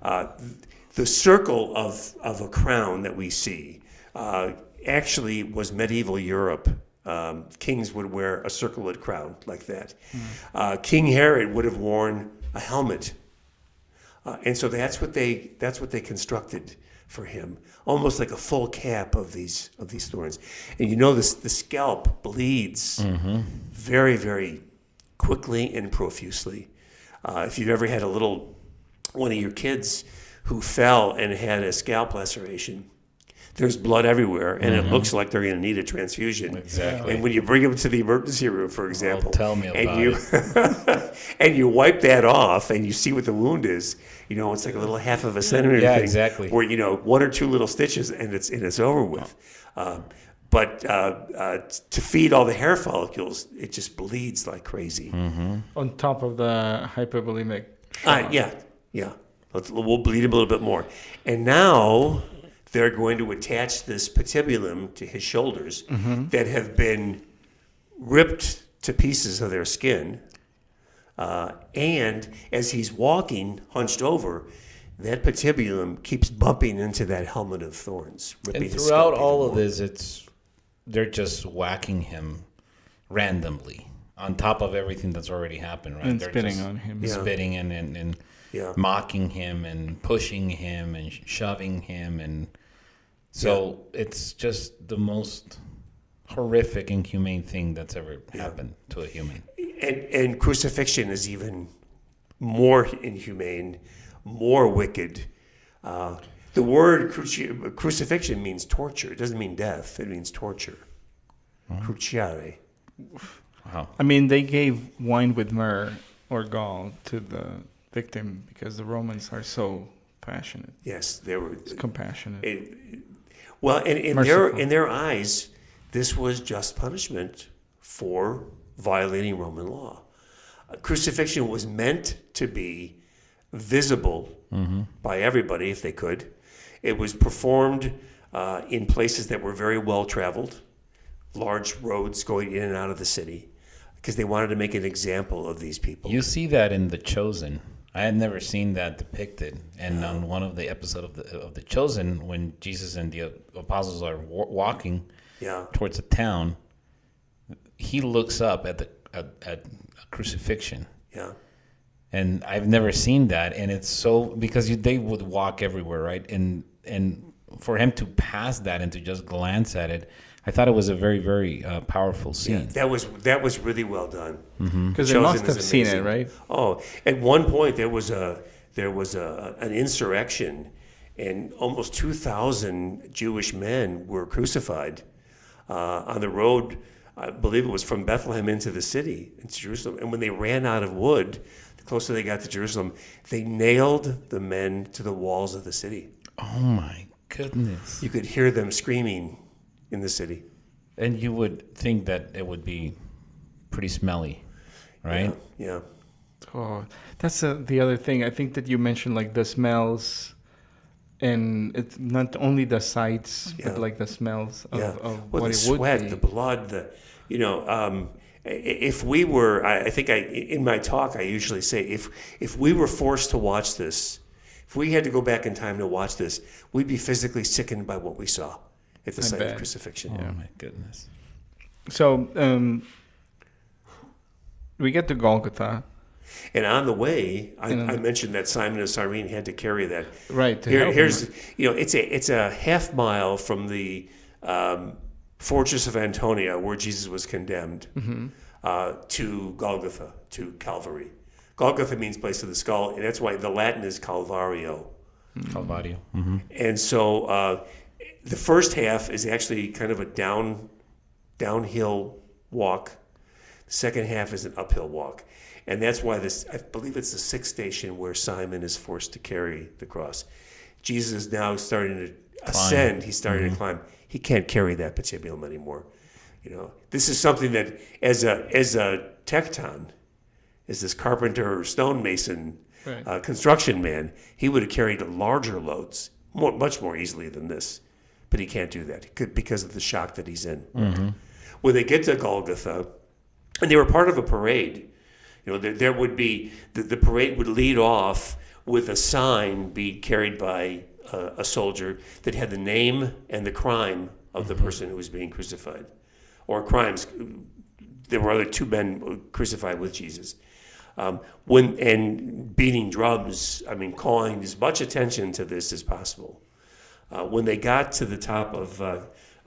The circle of a crown that we see actually was medieval Europe. Kings would wear a circlet crown like that. King Herod would have worn a helmet, and so that's what they constructed for him, almost like a full cap of these thorns. And you know, the scalp bleeds very, very quickly and profusely. If you've ever had one of your kids who fell and had a scalp laceration, there's blood everywhere, and it looks like they're going to need a transfusion. Exactly. And when you bring them to the emergency room, for example, tell me about it. And you wipe that off, and you see what the wound is. You know, it's like a little half of a centimeter thing. Exactly. Where, 1 or 2 little stitches, and it's over with. But to feed all the hair follicles, it just bleeds like crazy. On top of the hypovolemic shock. Yeah. We'll bleed him a little bit more. And now they're going to attach this patibulum to his shoulders that have been ripped to pieces of their skin. And as he's walking, hunched over, that patibulum keeps bumping into that helmet of thorns. And throughout all of this, they're just whacking him randomly on top of everything that's already happened, right? And they're spitting on him. Spitting and mocking him and pushing him and shoving him. And so it's just the most horrific, inhumane thing that's ever happened to a human. And crucifixion is even more inhumane, more wicked. The word crucifixion means torture. It doesn't mean death. It means torture. Cruciare. Wow. I mean, they gave wine with myrrh or gall to the victim because the Romans are so passionate. Yes, they were compassionate. In their eyes, this was just punishment for violating Roman law. Crucifixion was meant to be visible by everybody if they could. It was performed in places that were very well traveled, large roads going in and out of the city, because they wanted to make an example of these people. You see that in The Chosen. I had never seen that depicted. And on one of the episodes of the Chosen, when Jesus and the apostles are walking towards the town, he looks up at a crucifixion. Yeah. And I've never seen that, and it's so because they would walk everywhere, right? And for him to pass that and to just glance at it, I thought it was a very, very powerful scene. Yeah, that was really well done. Because they must have seen it, right? Oh, at one point there was an insurrection, and almost 2,000 Jewish men were crucified on the road. I believe it was from Bethlehem into the city, into Jerusalem. And when they ran out of wood, the closer they got to Jerusalem, they nailed the men to the walls of the city. Oh my goodness. You could hear them screaming in the city. And you would think that it would be pretty smelly, right? Yeah. Oh, that's the other thing. I think that you mentioned like the smells, and it's not only the sights, but like the smells of what it would sweat, be. the blood, if we were, I think in my talk I usually say, if we were forced to watch this, if we had to go back in time to watch this, we'd be physically sickened by what we saw at the site of crucifixion. Oh my goodness. So we get to Golgotha. And on the way, I mentioned that Simon of Cyrene had to carry that. Right. Here's it's a half mile from the fortress of Antonia, where Jesus was condemned, to Golgotha, to Calvary. Golgotha means place of the skull, and that's why the Latin is Calvario. Calvario. Mm-hmm. And so the first half is actually kind of a downhill walk. The second half is an uphill walk. And that's why I believe it's the sixth station where Simon is forced to carry the cross. Jesus is now starting to ascend. He's starting to climb. He can't carry that patibulum anymore. This is something that as a tekton, as this carpenter or stonemason, construction man, he would have carried larger loads, much more easily than this. But he can't do that because of the shock that he's in. Mm-hmm. When they get to Golgotha, and they were part of a parade, there would be, the parade would lead off with a sign be carried by a soldier that had the name and the crime of the person who was being crucified. Or crimes. There were other two men crucified with Jesus. And beating drums, calling as much attention to this as possible. When they got to the top of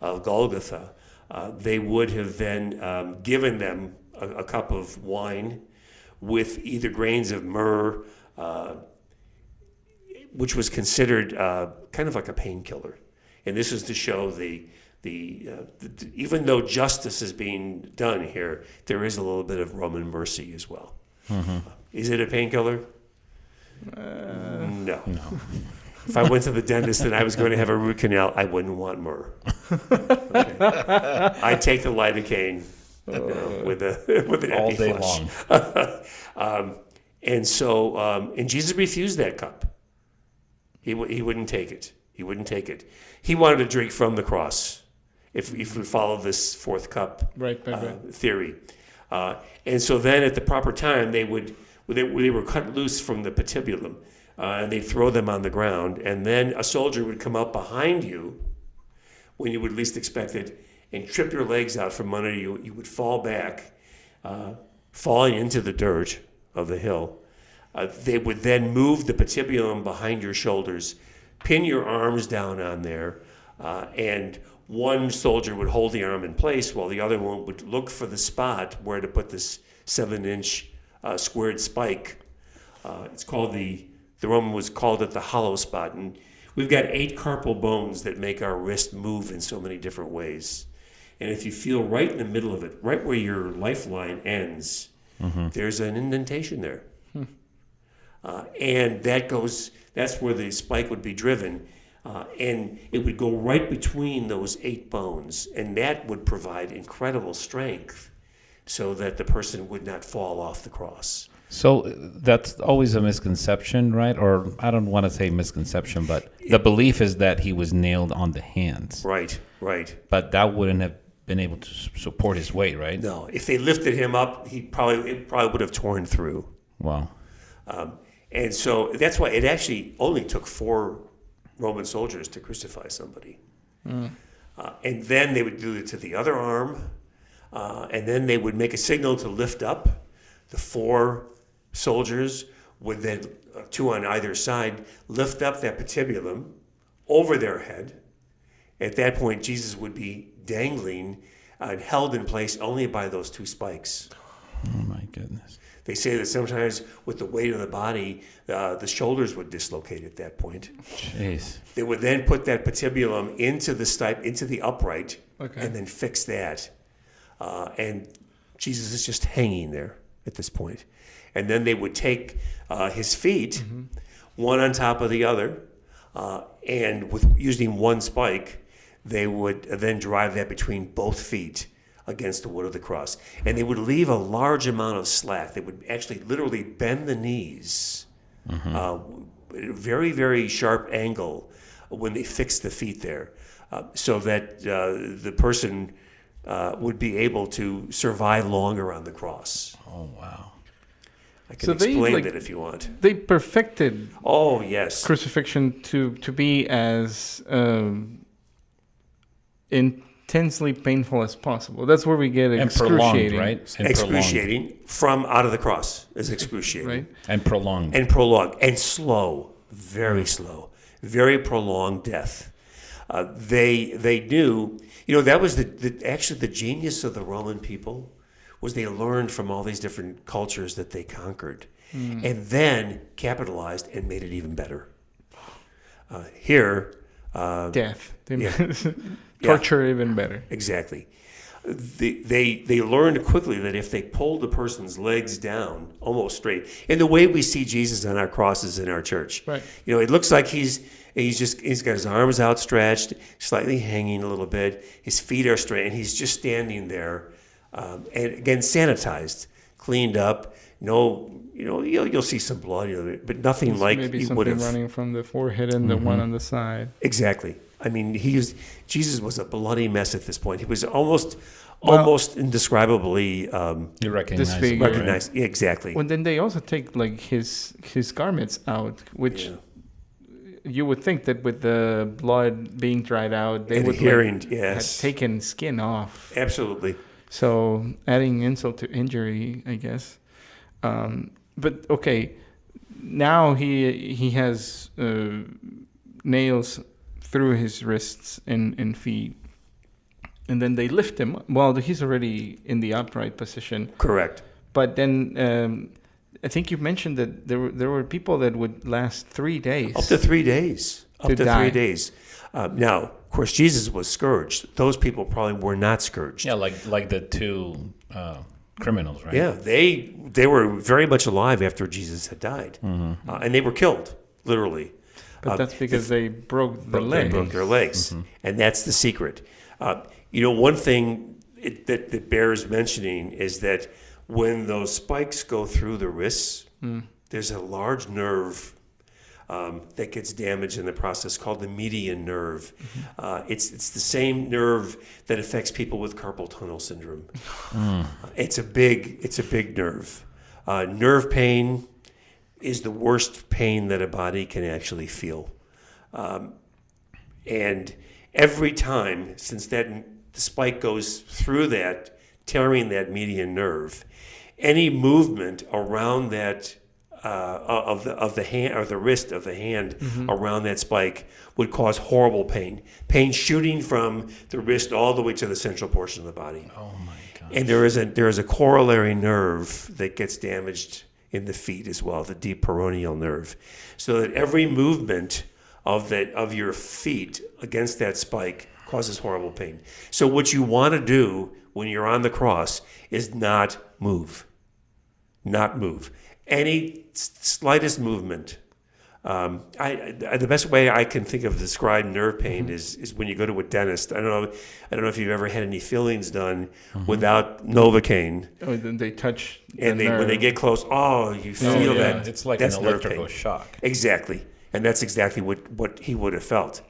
Golgotha, they would have then given them a cup of wine with either grains of myrrh, which was considered kind of like a painkiller. And this is to show the even though justice is being done here, there is a little bit of Roman mercy as well. Mm-hmm. Is it a painkiller? No. If I went to the dentist and I was going to have a root canal, I wouldn't want myrrh. Okay. I'd take the lidocaine with an all day long. And Jesus refused that cup. He wouldn't take it. He wouldn't take it. He wanted to drink from the cross. If we follow this fourth cup theory, and so then at the proper time they were cut loose from the patibulum, and they throw them on the ground, and then a soldier would come up behind you when you would least expect it and trip your legs out from under you. You would fall back, falling into the dirt of the hill. They would then move the patibulum behind your shoulders, pin your arms down on there, and one soldier would hold the arm in place while the other one would look for the spot where to put this 7-inch squared spike. It's called the Roman was called it the hollow spot. And we've got 8 carpal bones that make our wrist move in so many different ways. And if you feel right in the middle of it, right where your lifeline ends, there's an indentation there. And that's where the spike would be driven. And it would go right between those 8 bones, and that would provide incredible strength so that the person would not fall off the cross. So that's always a misconception, right? Or I don't want to say misconception, but the belief is that he was nailed on the hands. Right. But that wouldn't have been able to support his weight, right? No, if they lifted him up, it probably would have torn through. Wow. And so that's why it actually only took 4 Roman soldiers to crucify somebody. And then they would do it to the other arm, and then they would make a signal to lift up. The 4 soldiers would then, 2 on either side, lift up that patibulum over their head. At that point, Jesus would be dangling and held in place only by those 2 spikes. Oh, my goodness. They say that sometimes with the weight of the body, the shoulders would dislocate at that point. Jeez. They would then put that patibulum into the upright, and then fix that. And Jesus is just hanging there at this point. And then they would take his feet, one on top of the other, and with using one spike, they would then drive that between both feet against the wood of the cross. And they would leave a large amount of slack. They would actually literally bend the knees, very, very sharp angle when they fixed the feet there, so that the person would be able to survive longer on the cross. Oh, wow. I can explain that if you want. They perfected Oh, yes. crucifixion to be as intensely painful as possible. That's where we get And prolonged, excruciating. right? And Excruciating from out of the cross is excruciating. Right? And prolonged. And prolonged. And slow. Very slow. Very prolonged death. They knew, that was actually the genius of the Roman people, was they learned from all these different cultures that they conquered, and then capitalized and made it even better. Here, Death. Yeah. Torture even better. Exactly. They learned quickly that if they pulled the person's legs down almost straight, in the way we see Jesus on our crosses in our church, Right. It looks like he's got his arms outstretched, slightly hanging a little bit. His feet are straight, and he's just standing there. And again, sanitized, cleaned up. No, you'll see some blood, but nothing like Maybe he would something have. running from the forehead and the one on the side. Exactly. I mean, Jesus was a bloody mess at this point. He was almost indescribably Irrecognizable. Disfigured. recognized. Yeah, exactly. Well, then they also take like his garments out, which you would think that with the blood being dried out, they would have taken skin off. Absolutely. So adding insult to injury, I guess. But okay, now he has nails through his wrists and feet, and then they lift him. Well, he's already in the upright position. Correct. But then I think you mentioned that there were people that would last 3 days. Up to 3 days. To die. 3 days. Now, of course, Jesus was scourged. Those people probably were not scourged. Yeah, like the two criminals, right? Yeah, they were very much alive after Jesus had died, and they were killed, literally. But that's because they broke the They leg. broke their legs, and that's the secret. One thing that bears mentioning is that when those spikes go through the wrists, there's a large nerve that gets damaged in the process called the median nerve. It's the same nerve that affects people with carpal tunnel syndrome. It's a big nerve. Nerve pain is the worst pain that a body can actually feel. And every time, since the spike goes through that, tearing that median nerve, any movement around that of the hand or the wrist of the hand around that spike would cause horrible pain shooting from the wrist all the way to the central portion of the body. Oh my God. And there is a corollary nerve that gets damaged in the feet as well, the deep peroneal nerve, so that every movement of your feet against that spike causes horrible pain. So what you want to do when you're on the cross is not move. Not move. Any slightest movement. The best way I can think of describing nerve pain is when you go to a dentist. I don't know if you've ever had any fillings done without Novocaine. Oh, then they touch And the nerve. when they get close, you feel that. It's like that's an nerve electrical pain. shock. Exactly. And that's exactly what he would have felt.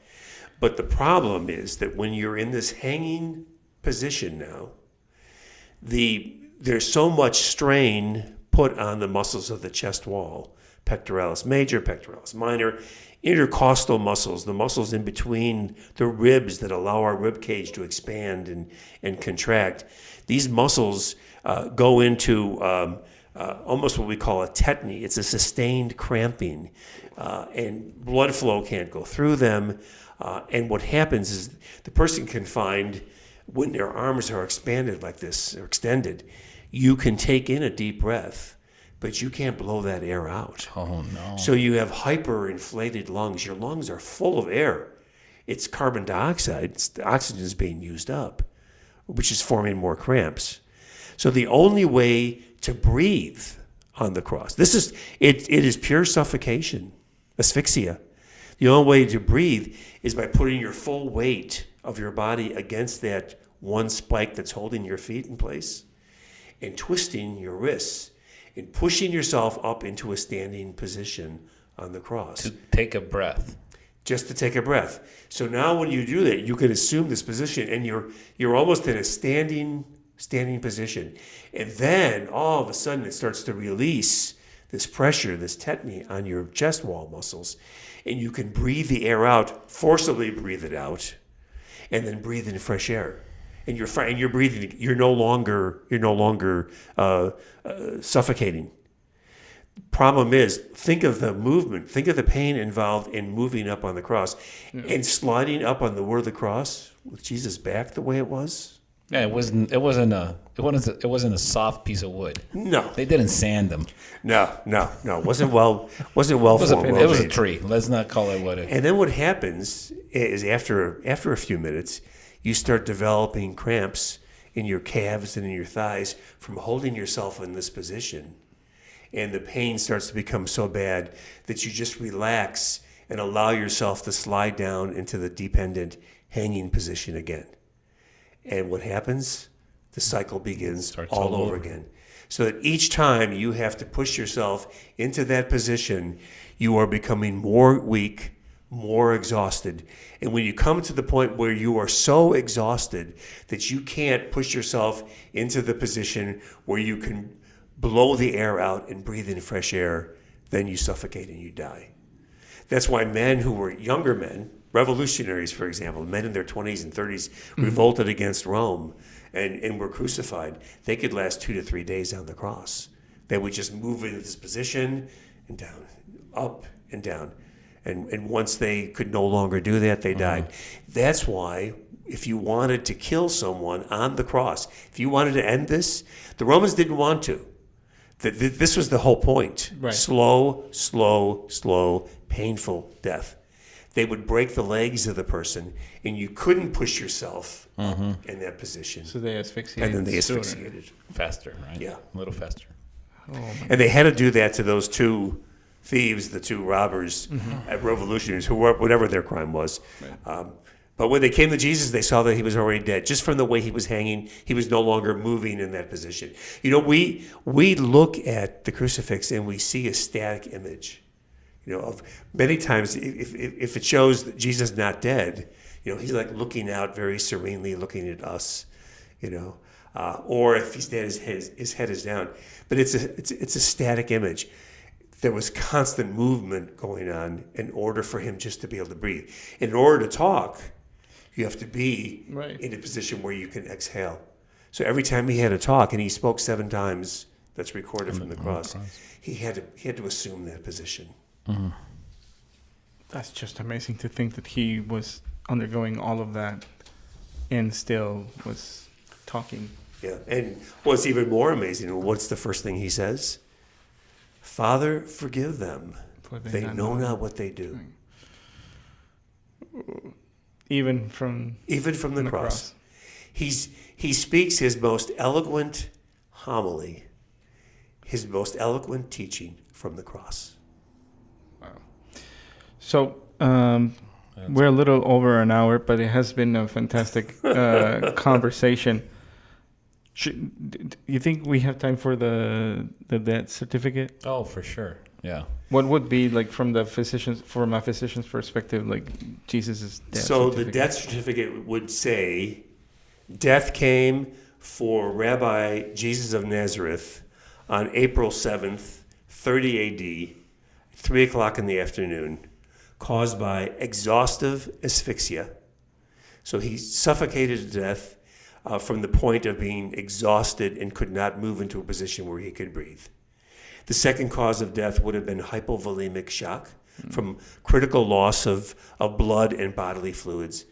But the problem is that when you're in this hanging position now, there's so much strain put on the muscles of the chest wall, pectoralis major, pectoralis minor, intercostal muscles, the muscles in between the ribs that allow our rib cage to expand and contract. These muscles go into almost what we call a tetany. It's a sustained cramping, and blood flow can't go through them. And what happens is the person can find when their arms are expanded like this or extended, you can take in a deep breath, but you can't blow that air out. Oh, no. So you have hyperinflated lungs. Your lungs are full of air. It's carbon dioxide. The oxygen is being used up, which is forming more cramps. So the only way to breathe on the cross. This is it is pure suffocation, asphyxia. The only way to breathe is by putting your full weight of your body against that one spike that's holding your feet in place and twisting your wrists and pushing yourself up into a standing position on the cross. To take a breath. Just to take a breath. So now when you do that, you can assume this position and you're almost in a standing position. And then all of a sudden it starts to release this pressure, this tetany on your chest wall muscles. And you can breathe the air out, forcibly breathe it out, and then breathe in fresh air. And you're breathing. You're no longer suffocating. Problem is, think of the movement. Think of the pain involved in moving up on the cross and sliding up on the wood of the cross with Jesus' back the way it was. Yeah, it wasn't a soft piece of wood. No, They didn't sand them. no. It wasn't well formed. It was a tree. Let's not call it what it is. And then what happens is after a few minutes, you start developing cramps in your calves and in your thighs from holding yourself in this position. And the pain starts to become so bad that you just relax and allow yourself to slide down into the dependent hanging position again. And what happens? The cycle begins all over again. So that each time you have to push yourself into that position, you are becoming more weak, more exhausted. And when you come to the point where you are so exhausted that you can't push yourself into the position where you can blow the air out and breathe in fresh air, then you suffocate and you die. That's why men who were younger men, revolutionaries, for example, men in their 20s and 30s, revolted against Rome and were crucified. They could last 2 to 3 days on the cross. They would just move into this position and down, up and down. And once they could no longer do that, they died. That's why if you wanted to kill someone on the cross, if you wanted to end this, the Romans didn't want to. This was the whole point. Right. Slow, painful death. They would break the legs of the person, and you couldn't push yourself up in that position. So they asphyxiated. And then they sooner. asphyxiated. Faster, right? Yeah. A little faster. And they had to do that to those two thieves, the two robbers, revolutionaries, whatever their crime was. Right. But when they came to Jesus, they saw that he was already dead. Just from the way he was hanging, he was no longer moving in that position. You know, we look at the crucifix and we see a static image. You know, of many times if it shows that Jesus not dead, you know, he's like looking out very serenely, looking at us. You know, or if he's dead, his head is down. But it's a static image. There was constant movement going on in order for him just to be able to breathe. In order to talk, you have to be in a position where you can exhale. So every time he had to talk, and he spoke 7 times, that's recorded from the cross, he had to assume that position. Mm-hmm. That's just amazing to think that he was undergoing all of that and still was talking. Yeah, and what's even more amazing, what's the first thing he says? Father, forgive them. For they know not what they do. Even from the cross. He speaks his most eloquent homily, his most eloquent teaching from the cross. Wow. So we're a little over an hour, but it has been a fantastic conversation. Do you think we have time for the death certificate? Oh, for sure. Yeah. What would be like from a physician's perspective, like Jesus' death So certificate? the death certificate would say, death came for Rabbi Jesus of Nazareth on April 7th, 30 A.D., 3 o'clock in the afternoon, caused by exhaustive asphyxia. So he suffocated to death from the point of being exhausted and could not move into a position where he could breathe. The second cause of death would have been hypovolemic shock from critical loss of blood and bodily fluids.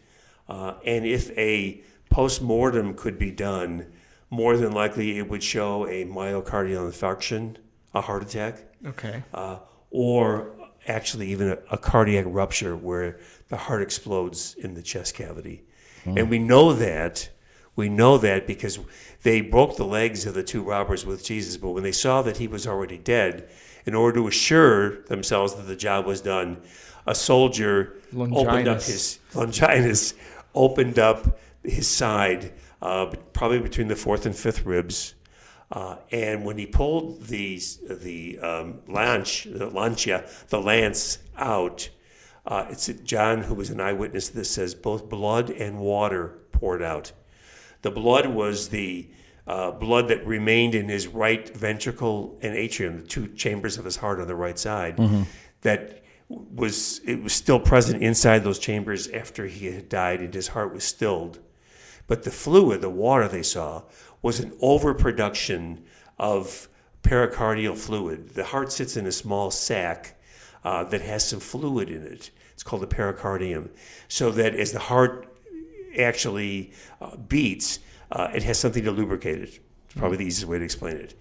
And if a post-mortem could be done, more than likely it would show a myocardial infarction, a heart attack, or actually even a cardiac rupture where the heart explodes in the chest cavity. And we know that We know that because they broke the legs of the two robbers with Jesus, but when they saw that he was already dead, in order to assure themselves that the job was done, a soldier opened up his side, probably between the fourth and fifth ribs. And when he pulled the lance out, it's John, who was an eyewitness to this, says both blood and water poured out. The blood was the blood that remained in his right ventricle and atrium, the two chambers of his heart on the right side. It was still present inside those chambers after he had died, and his heart was stilled. But the fluid, the water they saw, was an overproduction of pericardial fluid. The heart sits in a small sac that has some fluid in it. It's called the pericardium. So that as the heart actually beats, it has something to lubricate it. It's probably the easiest way to explain it.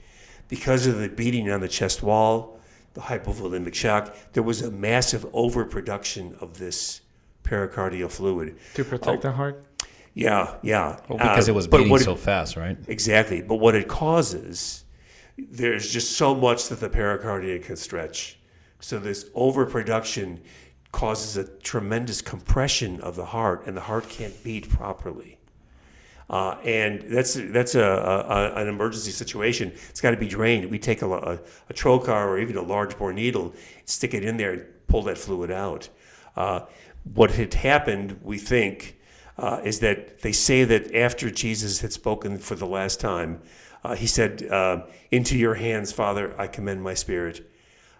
Because of the beating on the chest wall, the hypovolemic shock, there was a massive overproduction of this pericardial fluid. To protect the heart? Yeah. Well, because it was beating so fast, right? Exactly. But what it causes, there's just so much that the pericardium can stretch. So this overproduction causes a tremendous compression of the heart, and the heart can't beat properly. And that's an emergency situation. It's got to be drained. We take a trocar or even a large bore needle, stick it in there, and pull that fluid out. What had happened, we think, is that they say that after Jesus had spoken for the last time, he said, "Into your hands, Father, I commend my spirit."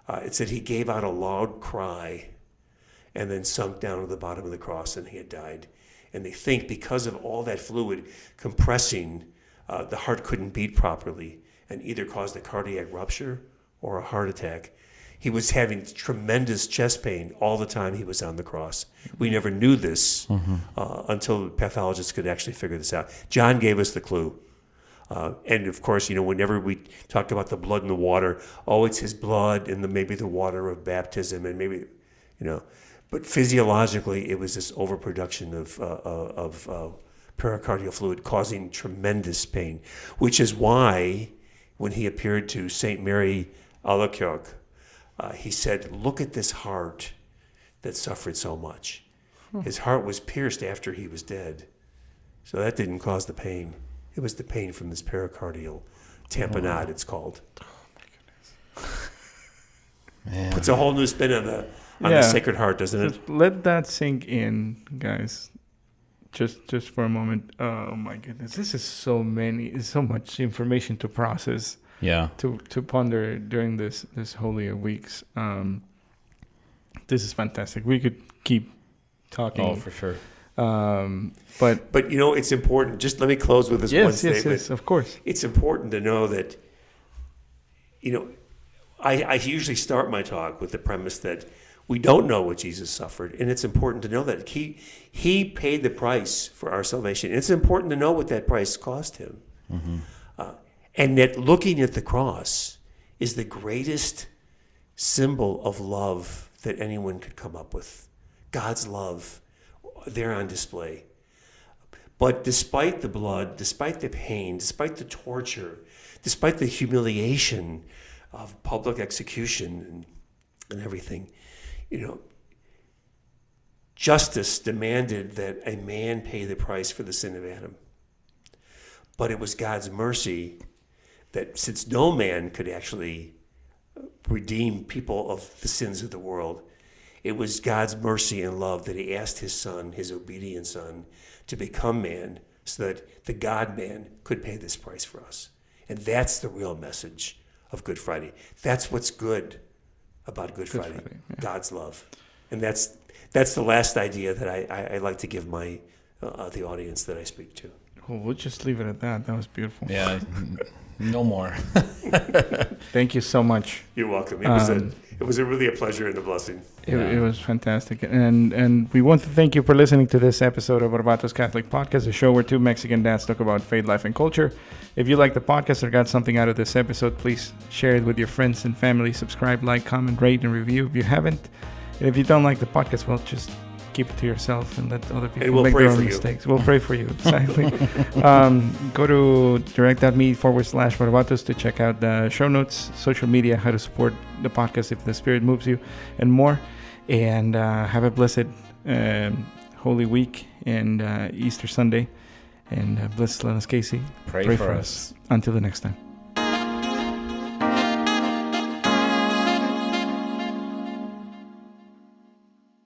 It said he gave out a loud cry and then sunk down to the bottom of the cross, and he had died. And they think because of all that fluid compressing, the heart couldn't beat properly and either caused a cardiac rupture or a heart attack. He was having tremendous chest pain all the time he was on the cross. We never knew this until the pathologists could actually figure this out. John gave us the clue. And of course, whenever we talk about the blood and the water, it's his blood and maybe the water of baptism, and maybe, but physiologically, it was this overproduction of pericardial fluid causing tremendous pain, which is why when he appeared to St. Mary Alacoque, he said, "Look at this heart that suffered so much." His heart was pierced after he was dead. So that didn't cause the pain. It was the pain from this pericardial tamponade, it's called. Oh, my goodness. Man. Puts a whole new spin on the Sacred Heart, doesn't it? Just let that sink in, guys. Just for a moment. Oh, my goodness. This is so much information to process. Yeah. To ponder during this holier weeks. This is fantastic. We could keep talking. Oh, for sure. But it's important. Just let me close with this one statement. Yes, of course. It's important to know that, I usually start my talk with the premise that we don't know what Jesus suffered, and it's important to know that he paid the price for our salvation. It's important to know what that price cost him. Mm-hmm. And that looking at the cross is the greatest symbol of love that anyone could come up with. God's love there on display. But despite the blood, despite the pain, despite the torture, despite the humiliation of public execution and everything, justice demanded that a man pay the price for the sin of Adam. But it was God's mercy that since no man could actually redeem people of the sins of the world, it was God's mercy and love that he asked his son, his obedient son, to become man so that the God-man could pay this price for us. And that's the real message of Good Friday. That's what's good about Good Friday, yeah. God's love. And that's the last idea that I like to give the audience that I speak to. Well, we'll just leave it at that. That was beautiful. Yeah, no more. Thank you so much. You're welcome. It was really a pleasure and a blessing. It was fantastic. And we want to thank you for listening to this episode of Barbatos Catholic Podcast, a show where two Mexican dads talk about faith, life, and culture. If you like the podcast or got something out of this episode, please share it with your friends and family. Subscribe, like, comment, rate, and review if you haven't. And if you don't like the podcast, well, just keep it to yourself and let other people we'll make pray their own for you. mistakes. We'll pray for you, exactly. Go to direct.me/Barrabas to check out the show notes, social media, how to support the podcast if the Spirit moves you, and more. And have a blessed Holy Week and Easter Sunday. And bless Lennox Casey. Pray for us. Until the next time.